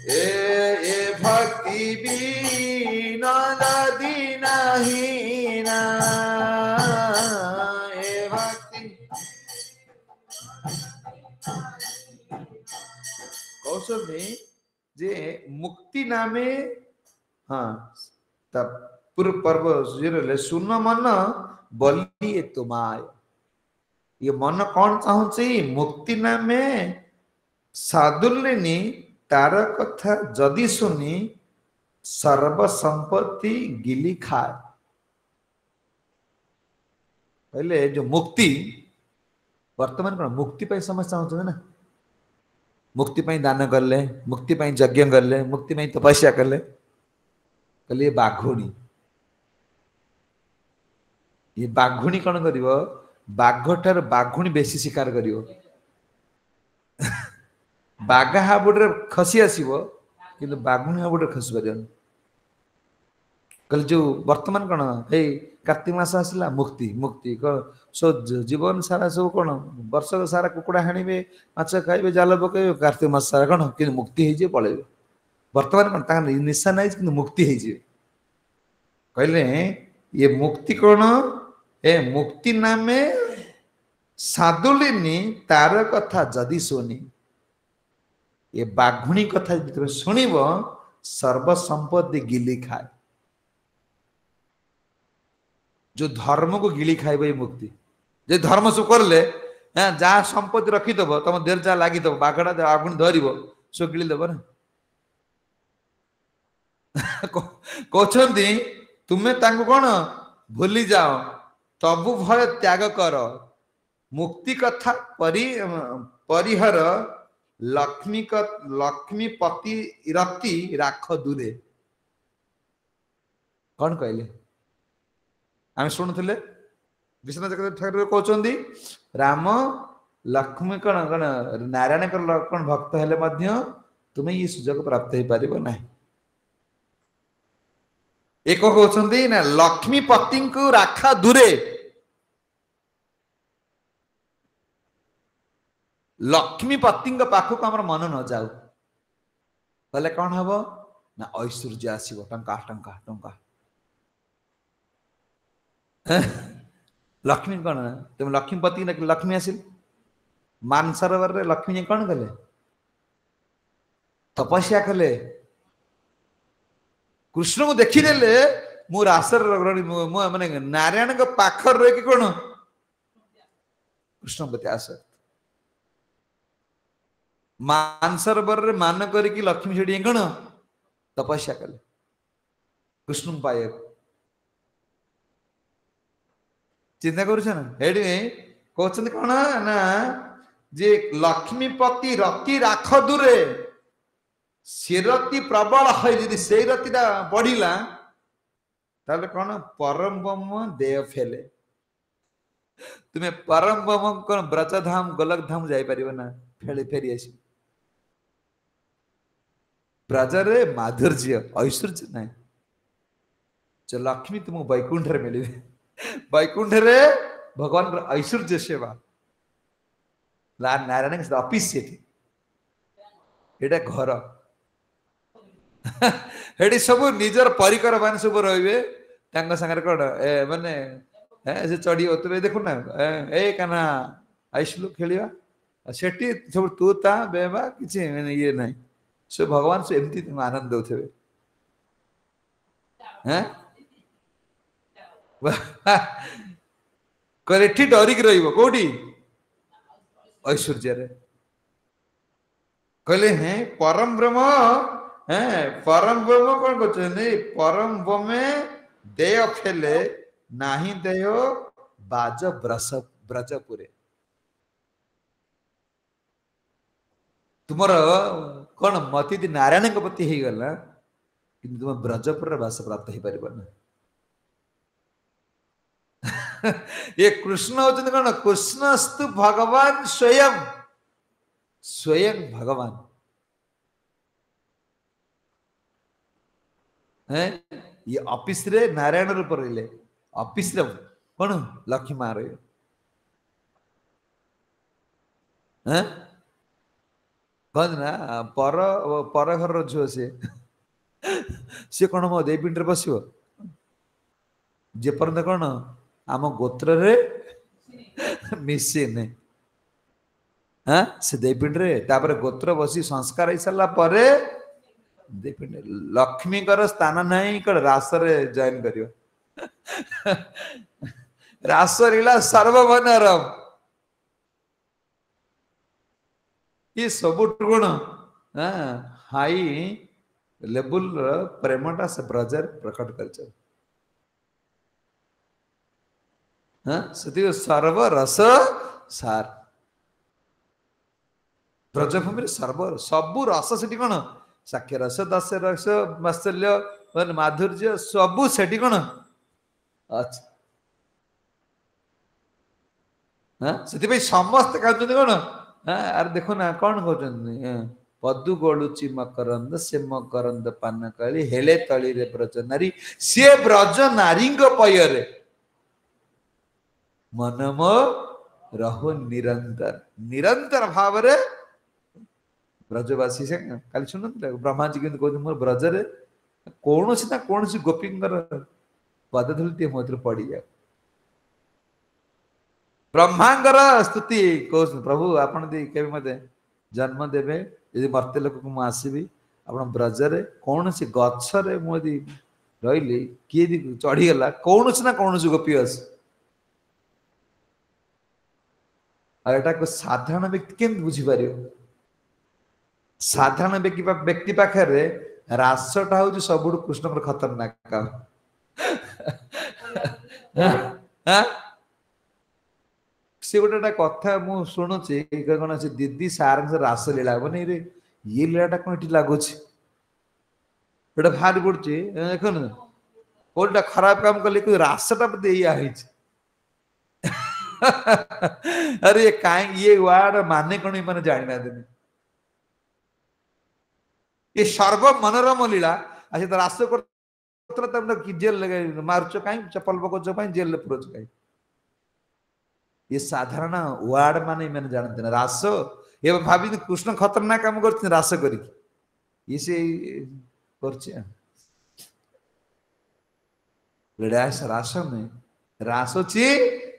ए भक्ति बीनद दीनहीना ए भक्ति कौशल जे मुक्ति नामे हाँ तब पूर्व पर्व सुन मन बलिए तुमाय ये मन कौन चाहूची मुक्ति नामे सादुल्यनी तार कथा जदि सुनी सर्व संपत्ति गिली खाए पहले जो मुक्ति वर्तमान कौन मुक्ति पे समझ चाहते ना मुक्ति पाई दान करले मुक्ति पाई यज्ञ करले मुक्ति पाई तपस्या करले कहले ये बाघुणी कौन करिवो बाघटार बाघुणी बेसी शिकार करिवो बाघा हाबुडे खसी आसीबो किंतु बाघुणी हाबुडे खसी परियन कहले जो वर्तमान कौन हे कार्तिक मास आसला मुक्ति मुक्ति सो जीवन सारा सब कौन वर्ष सारा कुकुड़ा हाणिबे माछ खाइबे जाल पकेबे कार्तिक मास सारा कौन कि मुक्ति हे पळेबे वर्तमान कौन ता निशा नहीं कि मुक्ति हे कहले ये मुक्ति कौन ए मुक्ति नामे सादुलिनी तार कथा जदि सुनी ये बाघुणी कथा जो शुणव सर्व संपत्ति गिली खाए जो धर्म को गिली खाइब ये मुक्ति जे धर्म सब करले जहाँ संपत्ति रखीदब तुम देर जहाँ लगिदब बाघटा बाघुणी धर सो गिलीदेव ना कहते तुम्हें कौन भूली जाओ तबु भय त्याग कर मुक्ति कथा परिहर लक्ष्मीपति रति राख दूरे कौन कहले आम शुणुले विश्वनाथ ठाकुर कहते राम लक्ष्मी कौन कौन नारायण कौन भक्त हेले तुम्हें ये सुजोग प्राप्त हो पार ना एक कहते ना लक्ष्मीपति को राखा दूरे लक्ष्मीपति पाखक आम मन न जाऊ कहले कौन हम ना ऐश्वर्य आसो टंका टंका टंका लक्ष्मी कौन तुम लक्ष्मीपति लक्ष्मी आसिल मानसरोवर रे लक्ष्मी कौन कले तपस्या कले कृष्ण को देखीदेले मु रासर माने नारायण को पाखर रही कौन कृष्ण प्रति आस मानसरोवर रे मान करिकी लक्ष्मी छेड़ी कौन तपस्या कले कृष्ण पाए चिंता कहते कौन ना जे लक्ष्मीपति रति राख दूरे से रति प्रबल है यदि से रतिटा बढ़िला ताले कौन परम ब्रह्म देह फेले तुम्हें परम ब्रह्म कौन ब्रजधाम गोलक धाम जाई परिबो ना फेले फेरी आसी ब्रजरे माधुर्य ऐश्वर्य नहीं जो लक्ष्मी तुमको वैकुंठ रे मिले वैकुंठ रे भगवान ऐश्वर्य सेवा नारायण ऑफिस एटा घर हेडी सब निजर परिकर मान सब रहिबे तांग संगे कौन माने से चढ़ी तुम देखु ना ए काना आइसलु खेलिया सेठी सब तू ता बेबा किछि ये नहीं से भगवान से एमती आनंद दौथे हैं करे ठी डरिक रहिबो कोठी ऐश्वर्य रे कहले हैं परम ब्रह्म हैं परम ब्रह्म कौन कहते परम ब्रह्मे देय फेले नाही देय बाज ब्रजपुरे तुमर कौन मती नारायण प्रति हो गला कि तुम ब्रजपुर बास प्राप्त हो पार ये कृष्ण होते कौन कृष्णस्तु भगवान स्वयं स्वयं भगवान हैं ये ऑफिस रे नारायण रूप रहिले ऑफिस रे कौन लक्ष्मी माँ रही हैं कौन ना पर पर घर झुओ सी कौन मो देवी पिंड बस जेपर्यंत कौन आम गोत्र रे मिसिने हाँ से देवपिंड रे तापर गोत्र बसी संस्कार हो सारा पर देवपिंड लक्ष्मी स्थान नहीं कौन रास जॉइन कर रास लीला सर्वमनोरम ये सब गुण हाँ हाई लेवल प्रेमटा से ब्रजर प्रकट कर हाँ सर्व रस सार ब्रजभूमि सर्व सबू रस से कौन साक्ष्य रस दस रस वात्सल्य माधुर्य सबू से कौन अच्छा हाँ से समस्त कहते कौन हाँ अरे देखो ना कौन कहते पदु गलुची मकरंद से मकरंद पान काली हेले तली रे ब्रज नारी सी ब्रज नारी पयरे मनम रहो निरंतर निरंतर भाव रे ब्रजवासी से कल शुण ब्रह्मा जी कहते मोर ब्रजरे कौन सी ना कौन सी गोपी पद धूलती मो पड़ जाए ब्रह्मांगर स्तुति कह प्रभु आपन के मत जन्म देवे यदि मर्त्य लोक को आसबि आप ब्रजरे कौन सी गचरे मुझे रही किए चढ़ीगला कौन सी ना कौन सी गोपी अस साधारण व्यक्ति केमती बुझीपर साधारण व्यक्ति पाखे रासटा हूँ सब कृष्ण खतरनाक काम सी गोटे कथा मु शुणुची कौन दीदी सार रास लीला बन रे ये लीलाटा कौन ये लगुच बाहर पड़े देख कौटा खराब काम कले रासटा बोधे या अरे ये कहीं ये वार्ड माने कौन मैंने जानी ना ये सर्व मनोरम लीला अच्छा तो रास कर जेल मार्च कहीं चप्पल पकोच जेल पुरोच कहीं ये साधारण वार्ड माने मैंने जानते ना रास ये भाभी कृष्ण खतरनाक काम कर रास कर रास में रास ची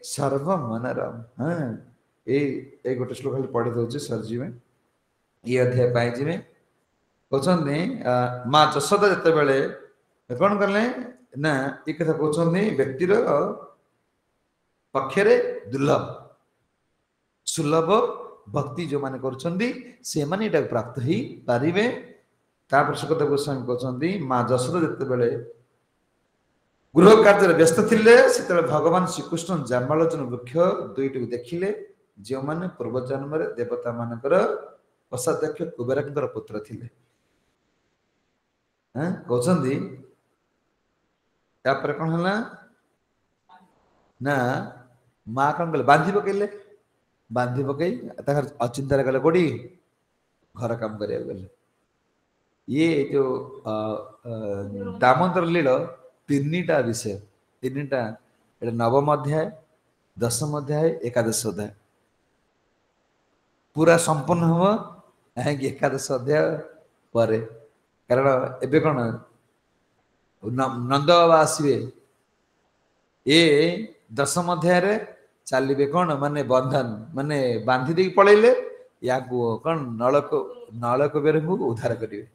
सर्व मनोरम हाँ ये गोटे श्लोक खाली पढ़ी दौर सरजी में ये अध्याय पाई में कहते माँ जशोदा जिते बड़े कौन कले ना ये कथा कहते व्यक्तिर पक्षरे दुर्लभ सुलभ भक्ति जो माने कर प्राप्त ही पारे सुखदेव गोस्वामी कहते माँ जशोदा जिते बड़े गृह कार्य व्यस्त थिले से भगवान श्रीकृष्ण जामालोचन वृक्ष दुईटी देखिले जो माने पूर्व जन्म देवता मानकर कोषाध्यक्ष कुबेर पुत्र थिले कहते कौन है ना माँ कौन कले बांधी पकड़े बांधी पकई अचिंतार गले कोड़ी घर काम कर ये जो दामोदर लील तीनटा विषय तीनटा नवम अध्याय दशम अध्याय एकादश अध्याय पूरा संपन्न हम एकादश अध्याय पर कारण एबे कौन नंद बाबा आसवे ये दशम अध्याय रे चलिए कौन माने बंधन माने बांधी दे पलैले या कौन नलकुबेर को उद्धार करेंगे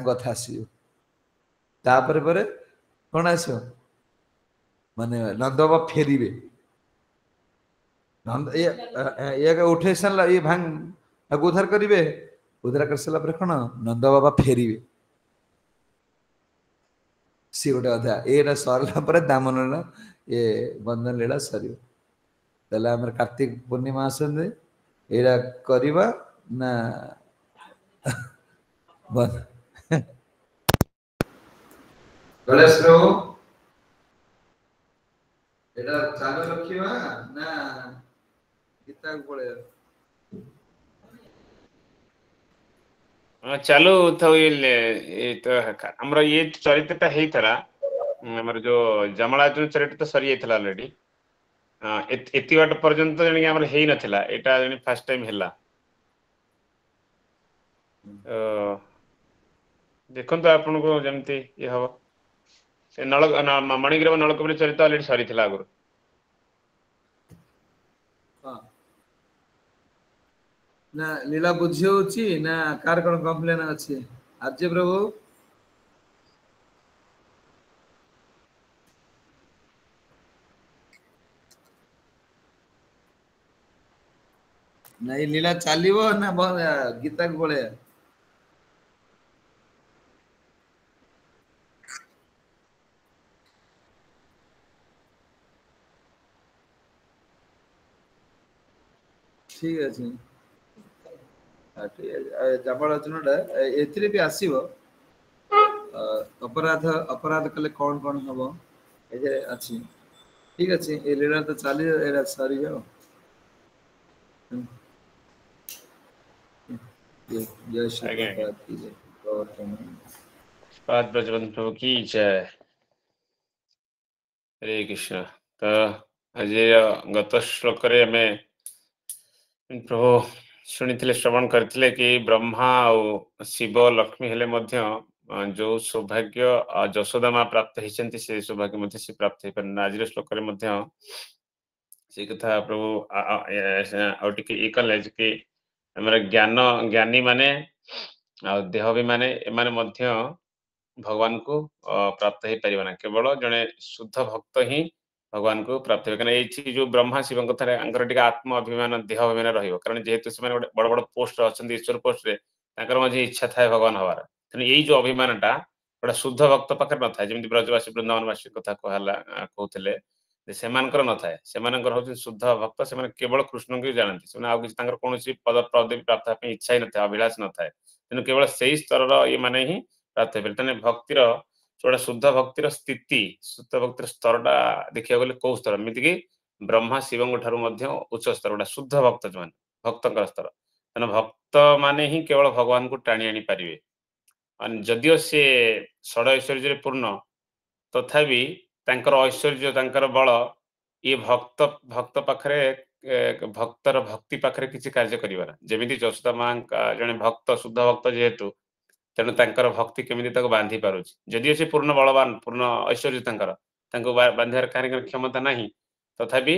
कथा आसो तापर पर कौन आस माने नंद बाबा फेरे नंद ये उठे सारा ये भांग उद्धार करेंगे उद्धार कर सारा कौन नंद बाबा फेरे सी गोटे अध्याय ये सरला पर दामन ये बंधन लीला सर कार्तिक पूर्णिमा आसते ये करवा ना बंद एटा चालू रखिवा ना गीता को पळे चालू तो ये तो हमर ये चरित्रटा हेइतरा हमर जो जमलार्जुन चरित्र तो सरी जाइतला ऑलरेडी एति वाट पर्यंत जणी हमर हेइ नथिला एटा जणी फर्स्ट टाइम हैला देखंतु आपन को जमती ये हबो से नल मणिग्रह नलकपरि चरित्र ऑलरेडी सरी थिला आगुर हां ना लीला बुझी होची ना कार कोन कंप्लेन अछि आज्य प्रभु नहीं लीला चलिबो ना गीता को पळे ठीक अछि जबल अर्जुनटा एथिरे भी आसीबो अपराध अपराध कले कौन कौन हबो एजे अछि ठीक अछि ए लीला तो चली एरा सरी जाओ जय श्री प्रभुपाद की जय पाद ब्रजवंतो की जय हरे कृष्ण तो अजय गत श्लोक रे हमें प्रभु शुणी श्रवण करते कि ब्रह्मा और शिव लक्ष्मी हेले मध्य जो सौभाग्य जशोदा माँ प्राप्त होती से सौभाग्य से प्राप्त हो पारे आज श्लोक से कथा प्रभु ये कले कि ज्ञान ज्ञानी माने देह भी माने भगवान को प्राप्त हो पार केवल जड़े शुद्ध भक्त ही भगवान को प्राप्त हो कहीं जो ब्रह्मा शिव कथार आत्म अभिमान देह अभिमान रही कारण जेहेतु से बड़ बड़ पोस्ट अच्छा ईश्वर पोस्ट मध्य इच्छा थाए भगवान हबार तेणु यही जो अभिमानटा गोटे शुद्ध भक्त पाखे न था जमी ब्रजवासी वृंदावनवासी कथा कहते से न थाए से शुद्ध भक्त से केवल कृष्ण को जानती से कौन पद पदवी प्राप्त इच्छा ही न था अभिलाष न था तेणु केवल से स्तर ये मैंने ही प्राप्त हो पारे भक्तिर जो शुद्ध भक्तिर स्थिति शुद्ध भक्तिर स्तरटा देखा गले कौ स्तर एमती ब्रह्मा शिव उच्च स्तर गोटा शुद्ध भक्त जो भक्त स्तर तेना भक्त माने ही केवल भगवान को टाणी आनी पारे जदिओ सी षड ऐश्वर्य पूर्ण तथापि ऐश्वर्य बल ये भक्त भक्त पाखरे भक्तर भक्ति पाखरे किसी कार्य करिवार जेमिति जशोदा मां जने भक्त शुद्ध भक्त जेहेतु तेणु तांकर भक्ति केमिति ताको बांधी पारुछि जदिओ से पूर्ण बलवान पूर्ण ऐश्वर्य तांको बांधियार कार्य क्षमता नहीं तथापि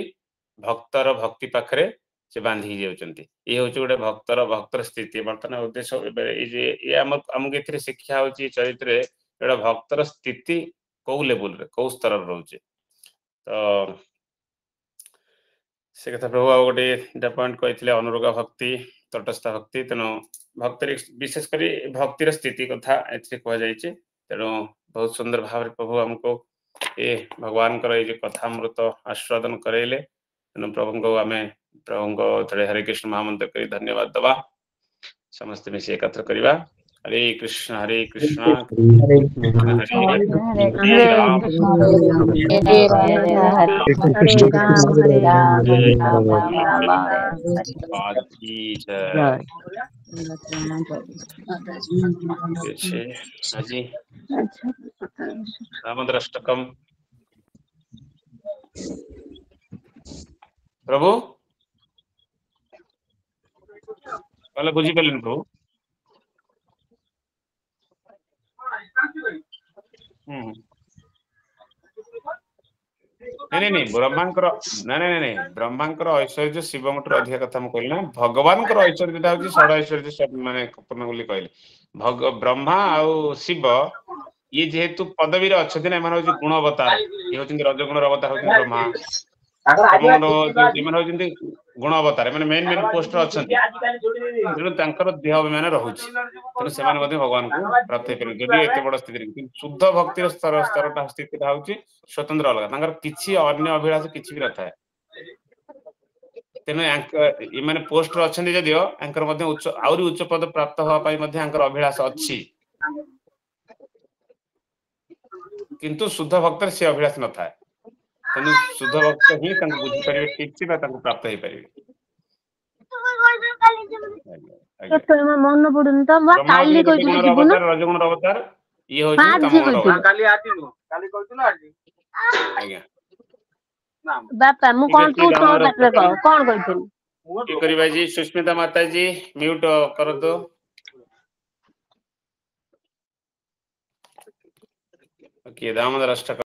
भक्तर भक्ति पाखरे से बांधी जाउछन्ति ये होछि गोटे भक्तर स्थिति वर्तमान उद्देश्य ये आमको एथिरे शिक्षा होछि चरित्र एटा भक्तर स्थिति कौ लेवल रे कौ स्तर रहउछि तो से कथा प्रभु गोटे पॉइंट कहते अनुराग भक्ति तटस्थ भक्ति तेणु भक्ति विशेषकर भक्तिर स्थिति कथा कहुई तेणु बहुत सुंदर भाव प्रभु हमको ये भगवान ये कथा अमृत आस्वादन कराइले तेणु प्रभु को आम प्रभु को हरे कृष्ण महामंत्र कर धन्यवाद दबा समस्त मिसी एकत्र करवा हरे कृष्ण हरे कृष्ण हरे हरे हरे राम कृष्ण हरे कृष्ण हरे राम हरे हरे राम राम राम राम हरे पाद की जय आज रामद्रष्टकम प्रभु कहले बुझी पारे प्रभु नहीं ब्रह्मांकर नहीं ब्रह्मांकर ऐश्वर्य शिव ठार अधिक कथा मुझे कहली ना भगवान ऐश्वर्य हूँ षड ऐश्वर्य माने पूर्ण बोली कहले ब्रह्मा आउ शिव ये जेहेतु पदवी अच्छा गुण अवतार ये हूँ रजगुण अवतार हूँ ब्रह्मा गुण अवतार मैंने मेन मेन पोस्ट अच्छा तेणु देह अभिमान रोचे तेणु से भगवान को प्राप्त जदि एत बड़ स्थिति शुद्ध भक्तिर स्तर स्तरटा स्थिति हूँ स्वतंत्र अलग किसी अन्य अभिलाष किसी भी नथा तेणु मैंने पोस्ट अच्छा जदिव उच्च आहरी उच्च पद प्राप्त होगापाई अभिलाष अच्छी किंतु शुद्ध भक्त से अभिलाष न था तेणु शुद्ध भक्त ही बुझीपारे ठीक से प्राप्त हो पारे मन पड़ुन तो अवतार रजगुण अवतार ये होची तमोगुण अवतार आज्ञा बापा मु कोन तू तो बापरे कोन कहथिन की करबा जी सुष्मिता माता जी म्यूट कर दो ओके दामोदर अष्टक